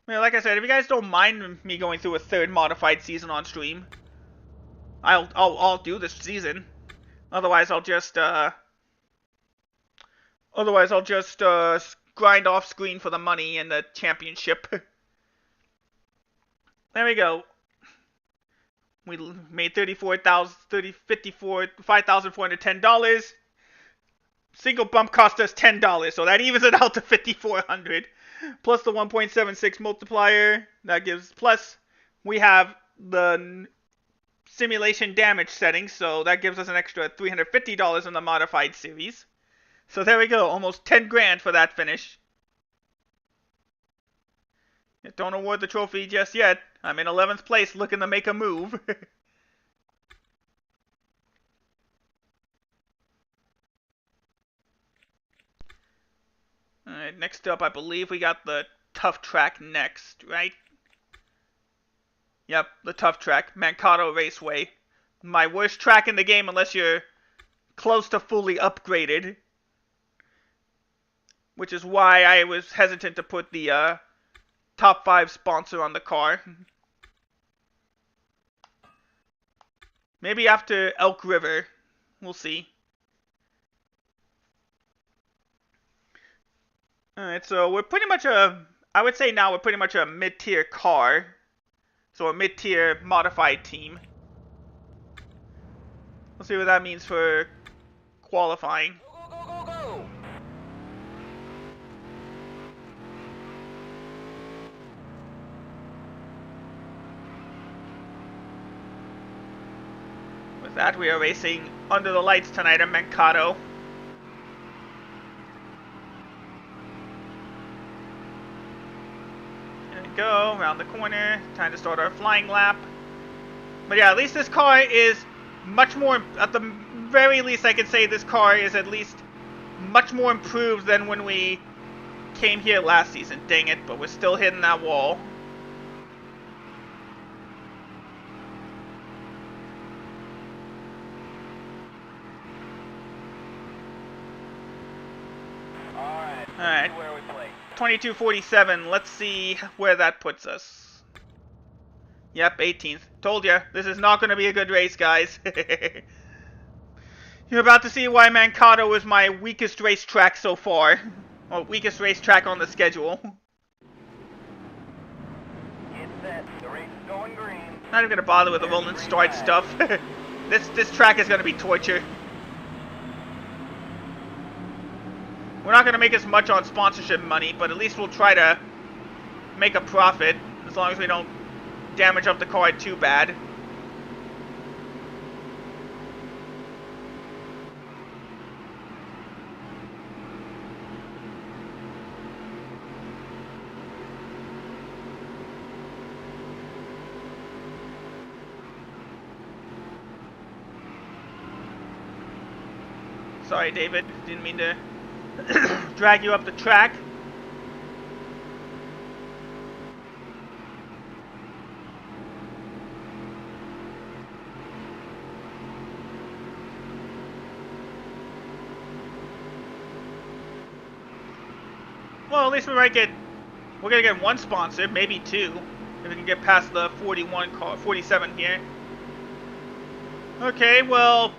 I mean, like I said, if you guys don't mind me going through a third modified season on stream, I'll do this season. Otherwise, I'll just grind off screen for the money and the championship. There we go. We made $5,410. Single bump cost us $10, so that evens it out to $5,400. Plus the 1.76 multiplier, that gives, plus we have the simulation damage settings, so that gives us an extra $350 in the modified series. So there we go, almost 10 grand for that finish. Don't award the trophy just yet. I'm in 11th place looking to make a move. Alright, next up I believe we got the tough track next, right? Yep, the tough track, Mankato Raceway. My worst track in the game unless you're close to fully upgraded. which is why I was hesitant to put the top 5 sponsor on the car. Maybe after Elk River. We'll see. Alright, so we're pretty much I would say now we're pretty much a mid-tier car. So a mid-tier modified team. We'll see what that means for qualifying. Go, go, go, go! With that, we are racing under the lights tonight at Mankato. There we go, around the corner. Time to start our flying lap. But yeah, at least this car is much more, at the very least I can say this car is at least much more improved than when we came here last season. Dang it, but we're still hitting that wall. Alright, 22:47. Let's see where that puts us. Yep, 18th. Told ya, this is not going to be a good race, guys. You're about to see why Mankato is my weakest racetrack so far. Or weakest racetrack on the schedule. Get set. The race is going green. Not even going to bother with the roll and start stuff. This track is going to be torture. We're not going to make as much on sponsorship money, but at least we'll try to make a profit, as long as we don't damage up the car too bad. Sorry, David. Didn't mean to drag you up the track. Well, at least we're gonna get one sponsor, maybe two, if we can get past the 47 here. Okay, well,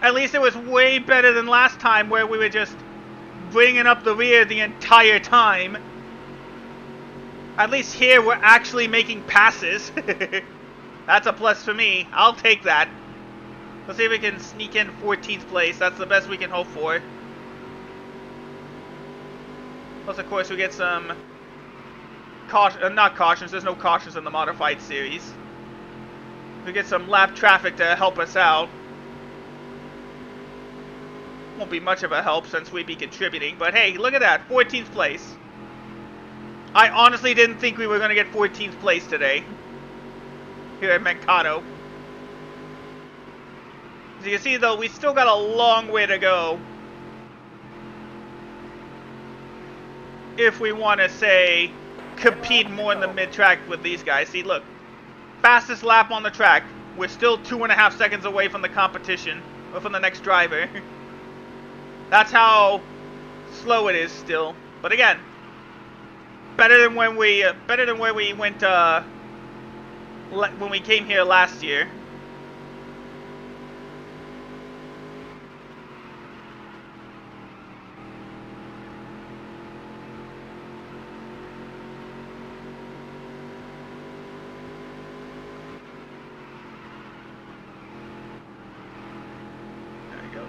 at least it was way better than last time where we were just bringing up the rear the entire time. At least here we're actually making passes. That's a plus for me. I'll take that. Let's see if we can sneak in 14th place. That's the best we can hope for. Plus, of course, we get some not cautions. There's no cautions in the modified series. We get some lap traffic to help us out. Won't be much of a help since we'd be contributing, but hey, look at that, 14th place. I honestly didn't think we were going to get 14th place today here at Mankato. As you can see, though, we still got a long way to go if we want to, say, compete more in the mid-track with these guys. See, look, fastest lap on the track. We're still 2.5 seconds away from the competition, or from the next driver. That's how slow it is still. But again, better than where we went when we came here last year.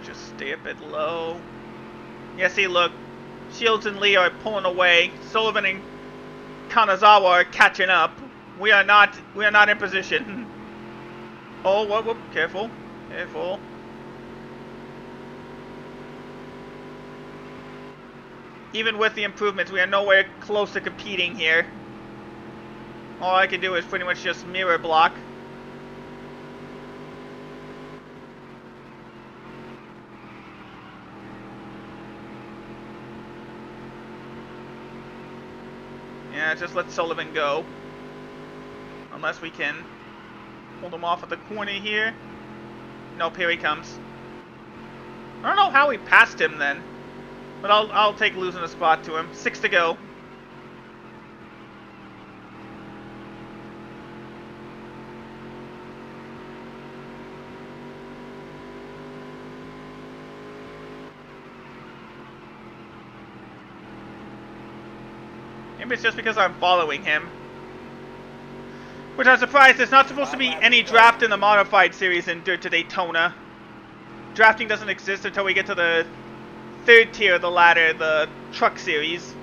Just stay a bit low. Yeah, see, look. Shields and Lee are pulling away. Sullivan and Kanazawa are catching up. We are not in position. Oh, whoop, careful. Careful. Even with the improvements, we are nowhere close to competing here. All I can do is pretty much just mirror block. Yeah, just let Sullivan go. Unless we can hold him off at the corner here. Nope, here he comes. I don't know how we passed him then. But I'll take losing a spot to him. 6 to go. Maybe it's just because I'm following him. Which I'm surprised, there's not supposed to be any draft in the modified series in Dirt to Daytona. Drafting doesn't exist until we get to the third tier of the ladder, the truck series.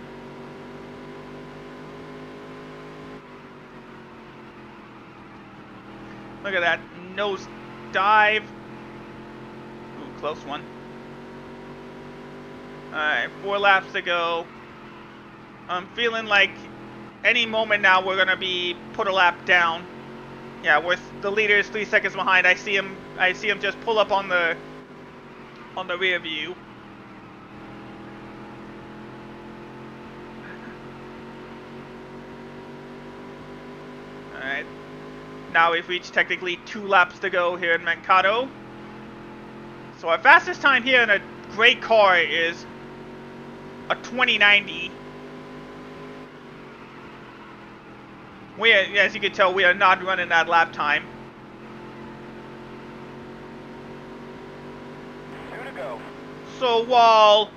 Look at that nose dive. Ooh, close one. Alright, 4 laps to go. I'm feeling like any moment now we're gonna be put a lap down. Yeah, with the leaders 3 seconds behind, I see him just pull up on the rear view. Alright. Now we've reached technically 2 laps to go here in Mankato. So our fastest time here in a great car is a 2090. As you can tell, we are not running that lap time. 2 to go. So while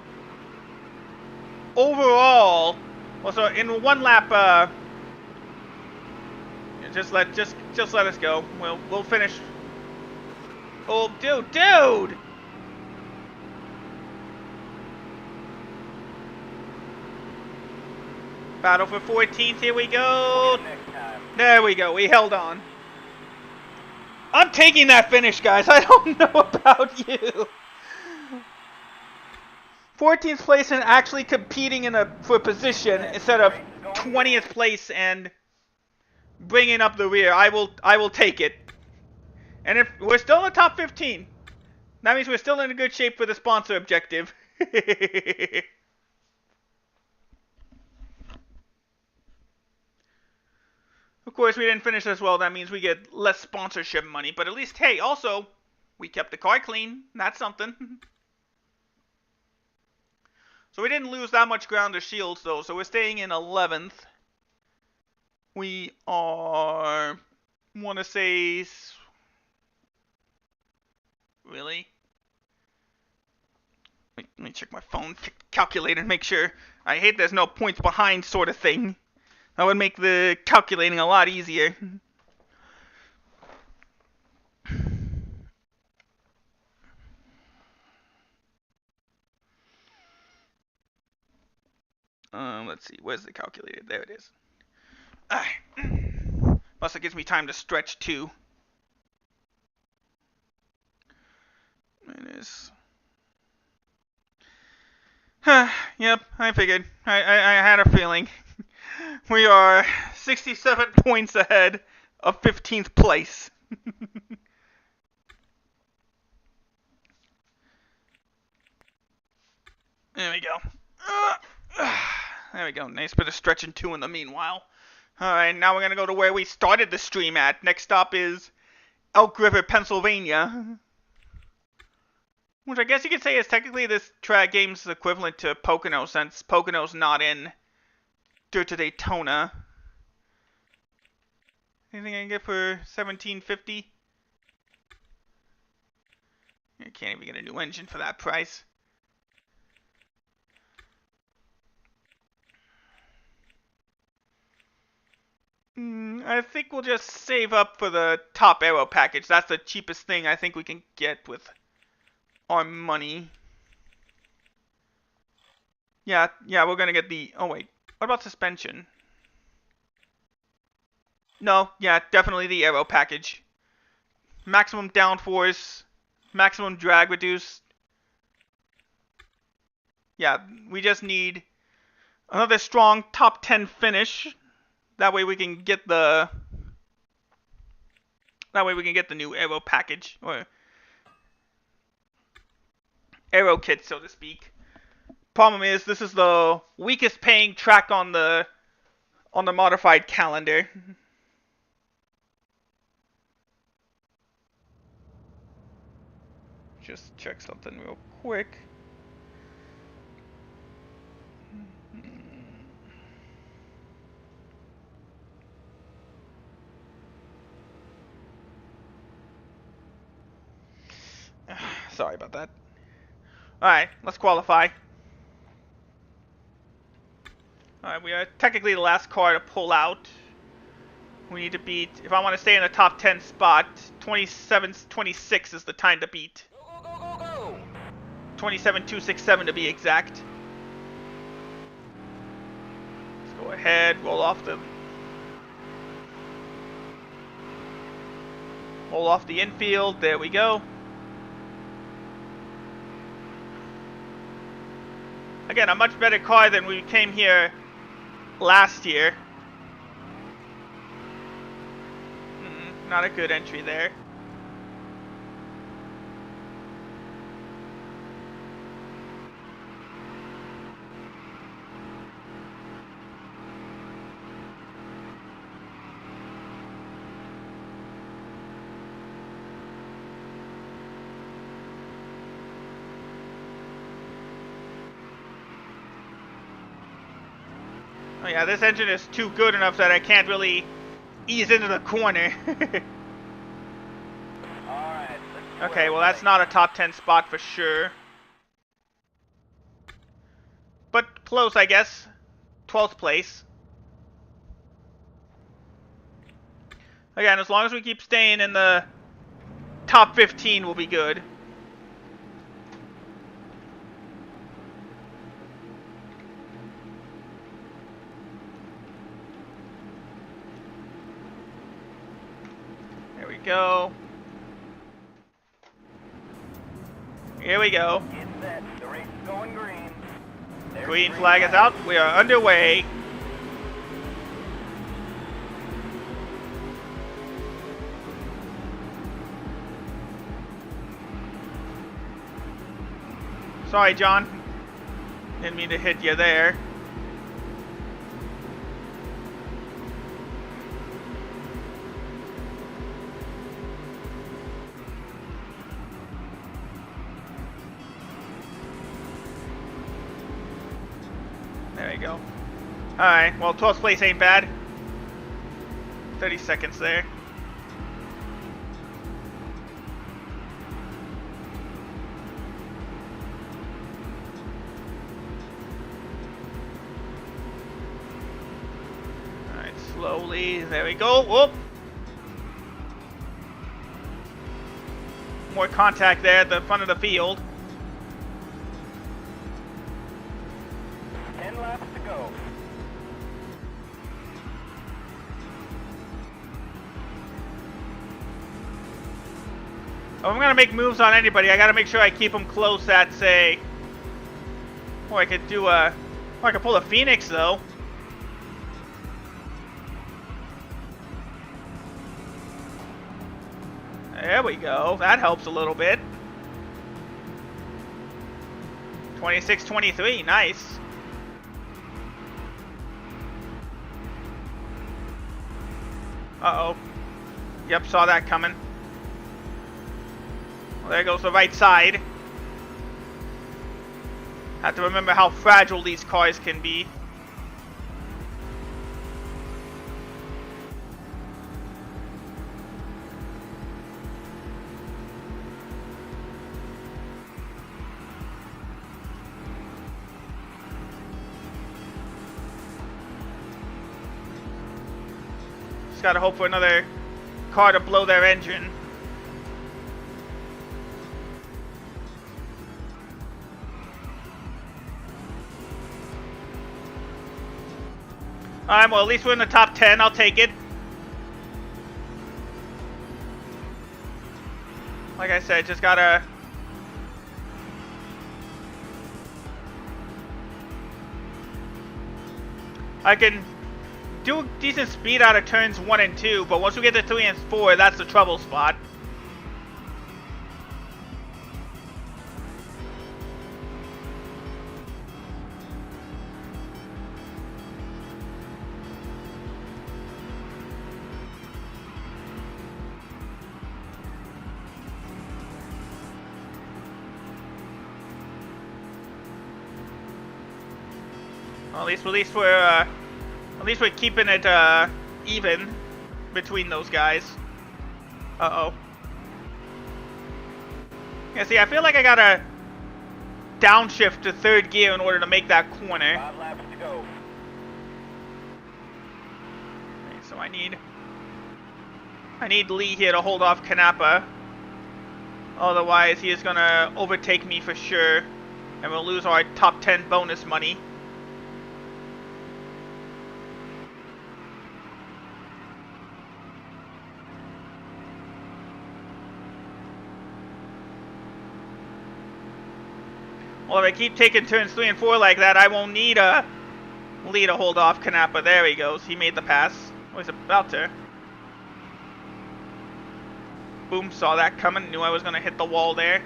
overall, well, so in 1 lap, just let us go. We'll finish. Oh, dude! Battle for 14th. Here we go. There we go. We held on. I'm taking that finish, guys. I don't know about you. 14th place and actually competing for position instead of 20th place and bringing up the rear. I will take it. And if we're still in the top 15, that means we're still in a good shape for the sponsor objective. Of course, we didn't finish as well. That means we get less sponsorship money. But at least, hey, also, we kept the car clean. That's something. So we didn't lose that much ground to shields, though. So we're staying in 11th. We are, want to say, really? Let me check my phone calculator and make sure. I hate there's no points behind sort of thing. That would make the calculating a lot easier. Let's see. Where's the calculator? There it is. Plus, it gives me time to stretch too. Minus. Yep, I figured. I had a feeling. We are 67 points ahead of 15th place. There we go. There we go. Nice bit of stretching too in the meanwhile. Alright, now we're going to go to where we started the stream at. Next stop is Elk River, Pennsylvania. Which I guess you could say is technically this track game's equivalent to Pocono, since Pocono's not in Dirt to Daytona. Anything I can get for $17.50? I can't even get a new engine for that price. I think we'll just save up for the top aero package. That's the cheapest thing I think we can get with our money. Yeah, we're gonna get the... Oh, wait. What about suspension? No, yeah, definitely the aero package. Maximum downforce, maximum drag reduced. Yeah, we just need another strong top 10 finish. That way we can get the... new aero package, or aero kit, so to speak. Problem is, this is the weakest paying track on the modified calendar. Just check something real quick. Sorry about that. Alright, let's qualify. Alright, we are technically the last car to pull out. We need to beat, if I want to stay in the top 10 spot, 27:26 is the time to beat. Go, go, go, go, go! 27:267 to be exact. Let's go ahead, roll off the infield. There we go. Again, a much better car than we came here last year. Not a good entry there. Oh yeah, this engine is too good enough that I can't really ease into the corner. Alright, okay, well that's not a top 10 spot for sure. But close, I guess. 12th place. Again, as long as we keep staying in the top 15, we'll be good. There we go. Here we go. Get set. The race is going green. There's Green flag is out. We are underway. Sorry, John. Didn't mean to hit you there. There we go. Alright, well, 12th place ain't bad. 30 seconds there. Alright, slowly. There we go. Whoop! More contact there at the front of the field. 10 laps to go. If I'm gonna make moves on anybody, I gotta make sure I keep them close at, say... Or I could do a... Or I could pull a Phoenix, though. There we go. That helps a little bit. 26-23. Nice. Uh-oh. Yep, saw that coming. Well, there goes the right side. Have to remember how fragile these cars can be. Just gotta hope for another car to blow their engine. Alright, well, at least we're in the top 10. I'll take it. Like I said, just gotta... I can do decent speed out of turns 1 and 2, but once we get to 3 and 4, that's the trouble spot. Well, at least we're keeping it even between those guys. Uh-oh. Yeah, see, I feel like I gotta downshift to third gear in order to make that corner. 5 laps to go. Okay, so I need Lee here to hold off Kanapa. Otherwise, he is gonna overtake me for sure, and we'll lose our top 10 bonus money. Well, if I keep taking turns 3 and 4 like that, I won't need a Lee to hold off Kanapa. There he goes. He made the pass. Oh, he's about to. Boom, saw that coming. Knew I was going to hit the wall there.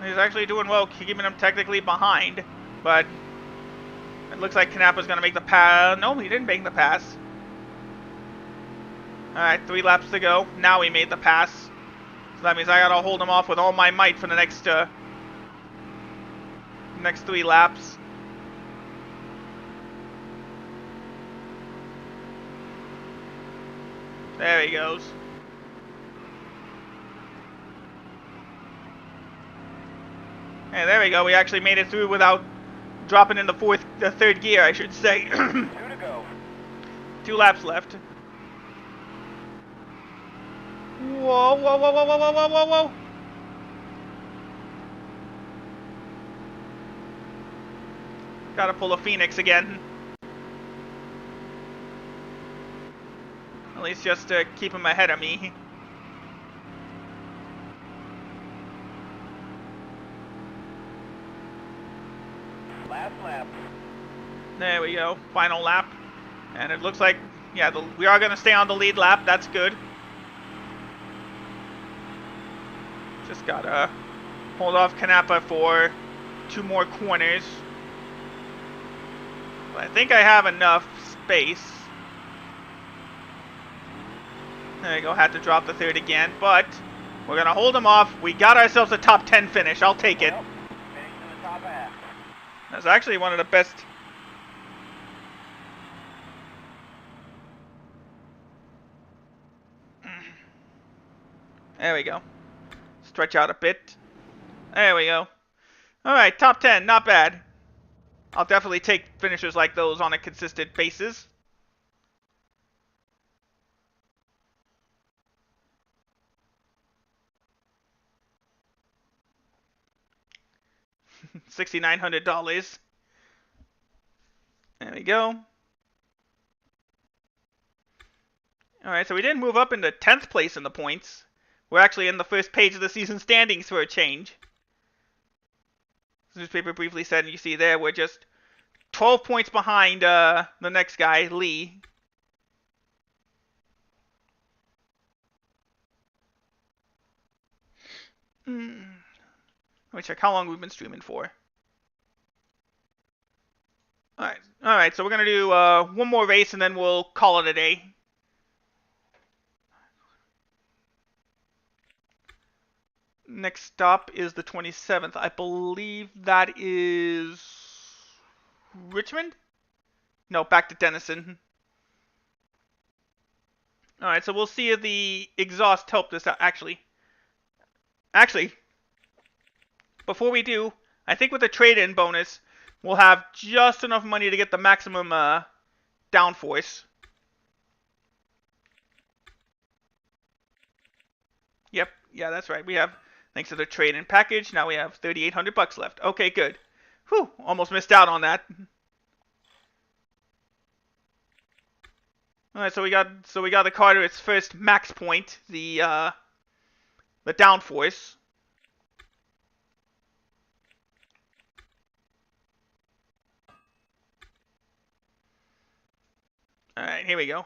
He's actually doing well, keeping him technically behind. But it looks like Kanapa's going to make the pass. No, he didn't make the pass. Alright, 3 laps to go. Now he made the pass. So that means I gotta hold him off with all my might for the next 3 laps. There he goes. Hey, there we go. We actually made it through without dropping in the third gear, I should say. 2 to go. 2 laps left. Whoa, whoa, whoa, whoa, whoa, whoa, whoa, whoa, whoa. Gotta pull a Phoenix again. At least just to keep him ahead of me. Last lap. There we go. Final lap. And it looks like, yeah, we are going to stay on the lead lap. That's good. Just gotta hold off Kanapa for 2 more corners. But I think I have enough space. There you go. Had to drop the third again. But we're going to hold him off. We got ourselves a top 10 finish. I'll take it. Well, finish in the top half. That's actually one of the best. There we go. Stretch out a bit. There we go. Alright, top 10. Not bad. I'll definitely take finishers like those on a consistent basis. $6,900. There we go. Alright, so we didn't move up into 10th place in the points. We're actually in the first page of the season standings for a change. The newspaper briefly said, and you see there, we're just 12 points behind the next guy, Lee. Let me check how long we've been streaming for. Alright, so we're going to do one more race and then we'll call it a day. Next stop is the 27th. I believe that is Richmond? No, back to Denison. Alright, so we'll see if the exhaust helped us out. Actually, before we do, I think with the trade-in bonus, we'll have just enough money to get the maximum downforce. Yep, yeah, that's right. We have, thanks to the trade-in package, now we have $3,800 left. Okay, good. Whew, almost missed out on that. All right, so we got the car to its first max point, the downforce. All right, here we go.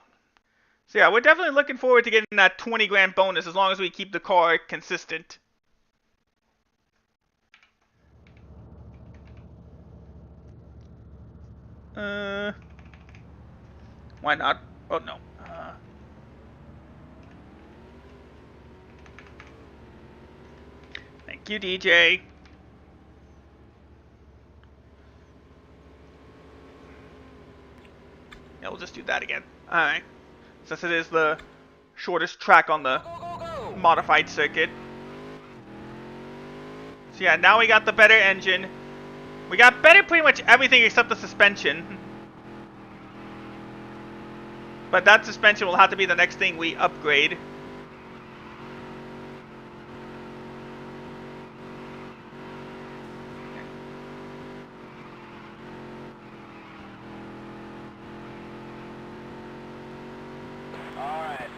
So yeah, we're definitely looking forward to getting that 20 grand bonus as long as we keep the car consistent. Why not? Oh no. Thank you, DJ. Yeah, we'll just do that again. Alright. Since it is the shortest track on the modified circuit. So yeah, now we got the better engine. We got better pretty much everything except the suspension. But that suspension will have to be the next thing we upgrade.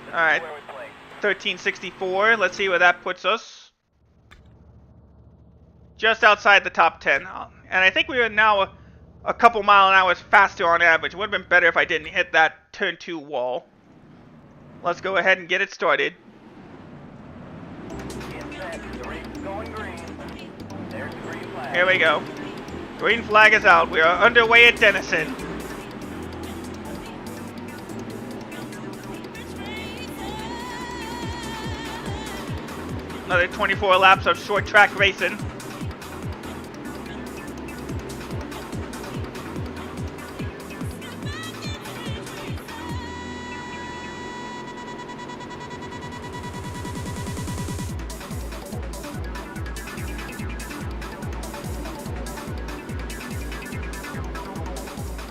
Alright, 1364. Let's see where that puts us. Just outside the top 10. And I think we are now a couple mile an hour faster on average. It would have been better if I didn't hit that turn 2 wall. Let's go ahead and get it started. Here we go. Green flag is out. We are underway at Denison. Another 24 laps of short track racing.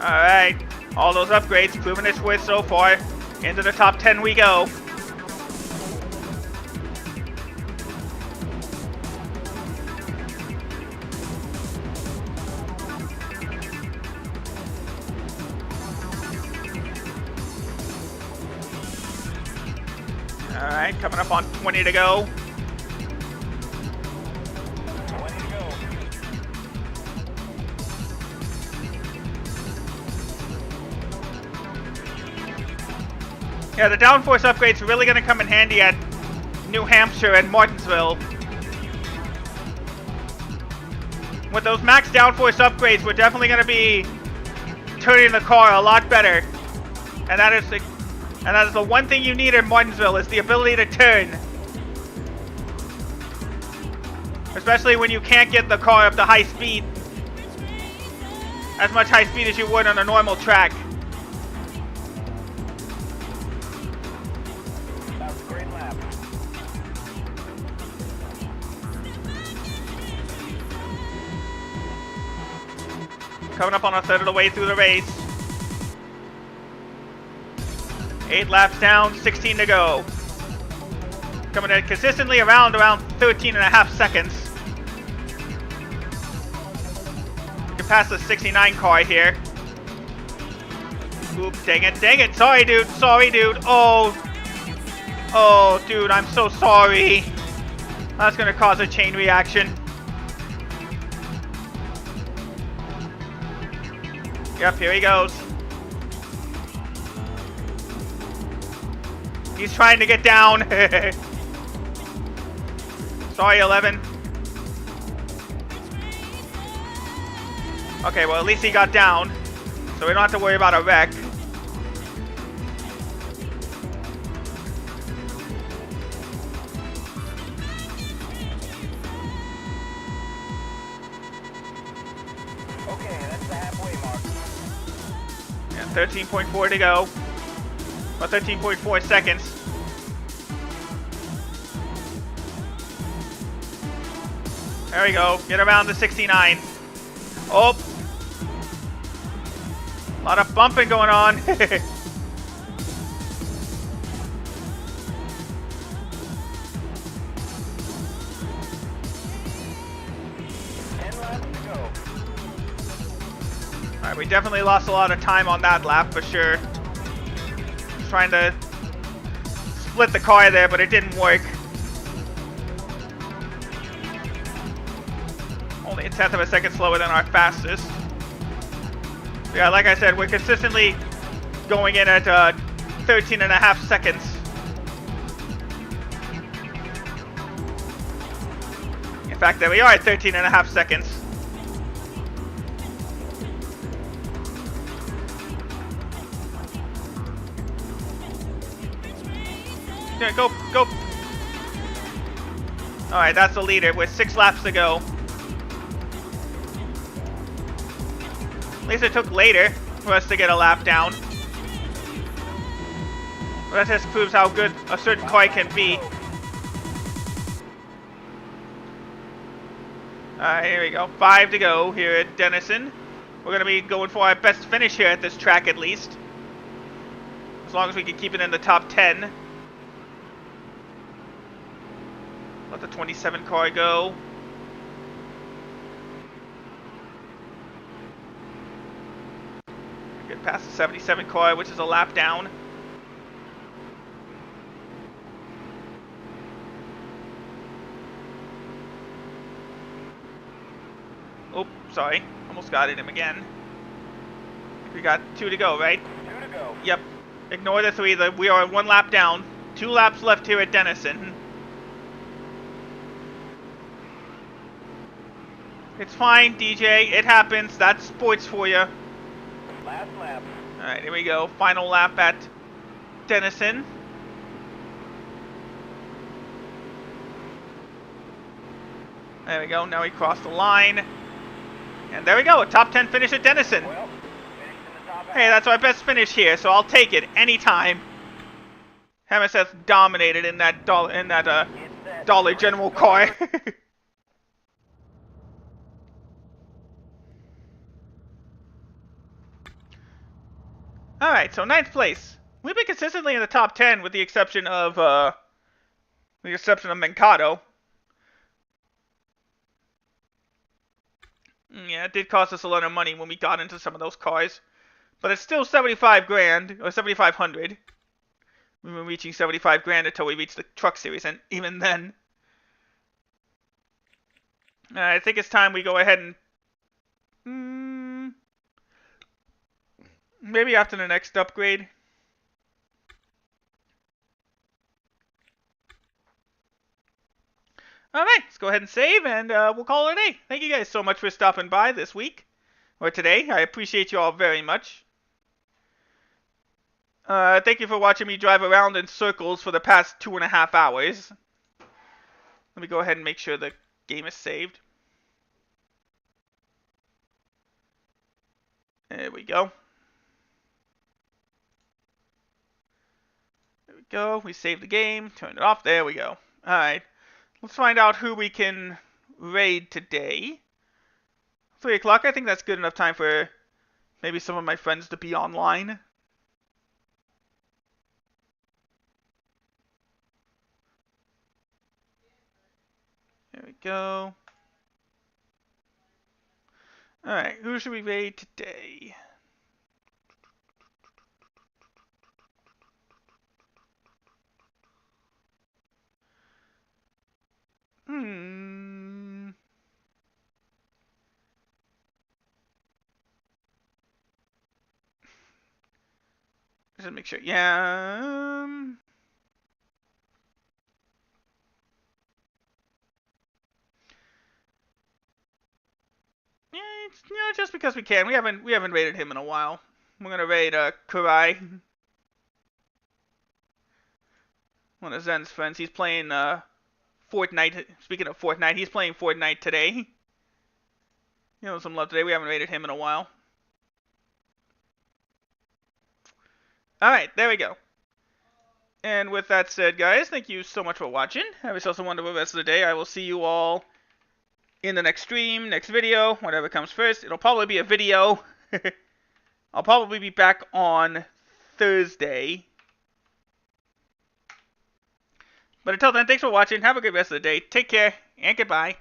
Alright, all those upgrades proving its worth so far. Into the top 10 we go. Alright, coming up on 20 to go. 20 to go. Yeah, the downforce upgrade's really going to come in handy at New Hampshire and Martinsville. With those max downforce upgrades, we're definitely going to be turning the car a lot better. And that is the one thing you need in Martinsville, is the ability to turn. Especially when you can't get the car up to high speed. As much high speed as you would on a normal track. That was a great lap. Coming up on a third of the way through the race. 8 laps down, 16 to go. Coming in consistently around 13 and a half seconds. We can pass the 69 car here. Oop, dang it. Sorry, dude. Oh, dude, I'm so sorry. That's gonna cause a chain reaction. Yep, here he goes. He's trying to get down. Sorry, 11. Okay, well, at least he got down. So we don't have to worry about a wreck. Okay, that's the halfway mark. Yeah, 13.4 to go. Well, 13.4 seconds. There we go. Get around the 69. Oh. A lot of bumping going on. 10 laps to go. Alright, we definitely lost a lot of time on that lap for sure. Trying to split the car there, but it didn't work. Only a tenth of a second slower than our fastest. Yeah, like I said, we're consistently going in at 13 and a half seconds. In fact, there we are at 13 and a half seconds. Go. Alright, that's the leader with 6 laps to go. At least it took later for us to get a lap down. Well, that just proves how good a certain car can be. Alright, here we go. 5 to go here at Denison. We're going to be going for our best finish here at this track at least. As long as we can keep it in the top 10. Let the 27 car go. Get past the 77 car, which is a lap down. Oh, sorry. Almost got him again. We got 2 to go, right? 2 to go. Yep. Ignore the 3. We are 1 lap down. 2 laps left here at Denison. It's fine, DJ. It happens. That's sports for you. Last lap. Alright, here we go. Final lap at Denison. There we go. Now we crossed the line. And there we go. A top 10 finish at Denison. Well, finished in the top half. Hey, that's our best finish here, so I'll take it anytime. MSF dominated in that Dollar General car. Alright, so 9th place. We've been consistently in the top 10 with the exception of Mancado. Yeah, it did cost us a lot of money when we got into some of those cars. But it's still 75 grand, or 7,500. We were reaching 75 grand until we reached the Truck Series, and even then. I think it's time we go ahead and... maybe after the next upgrade. Alright, let's go ahead and save, and we'll call it a day. Thank you guys so much for stopping by this week. Or today. I appreciate you all very much. Thank you for watching me drive around in circles for the past 2.5 hours. Let me go ahead and make sure the game is saved. There we go. There we go. We saved the game. Turn it off. There we go. Alright. Let's find out who we can raid today. 3 o'clock. I think that's good enough time for maybe some of my friends to be online. There we go. Alright, who should we raid today? Just make sure. Yeah. Yeah, it's, just because we can. We haven't raided him in a while. We're gonna raid Kurai. One of Zen's friends. He's playing Fortnite. Speaking of Fortnite, he's playing Fortnite today. You know, some love today. We haven't raided him in a while. Alright, there we go. And with that said, guys, thank you so much for watching. Have yourselves a wonderful rest of the day. I will see you all in the next stream, next video, whatever comes first. It'll probably be a video. I'll probably be back on Thursday. But until then, thanks for watching. Have a good rest of the day. Take care, and goodbye.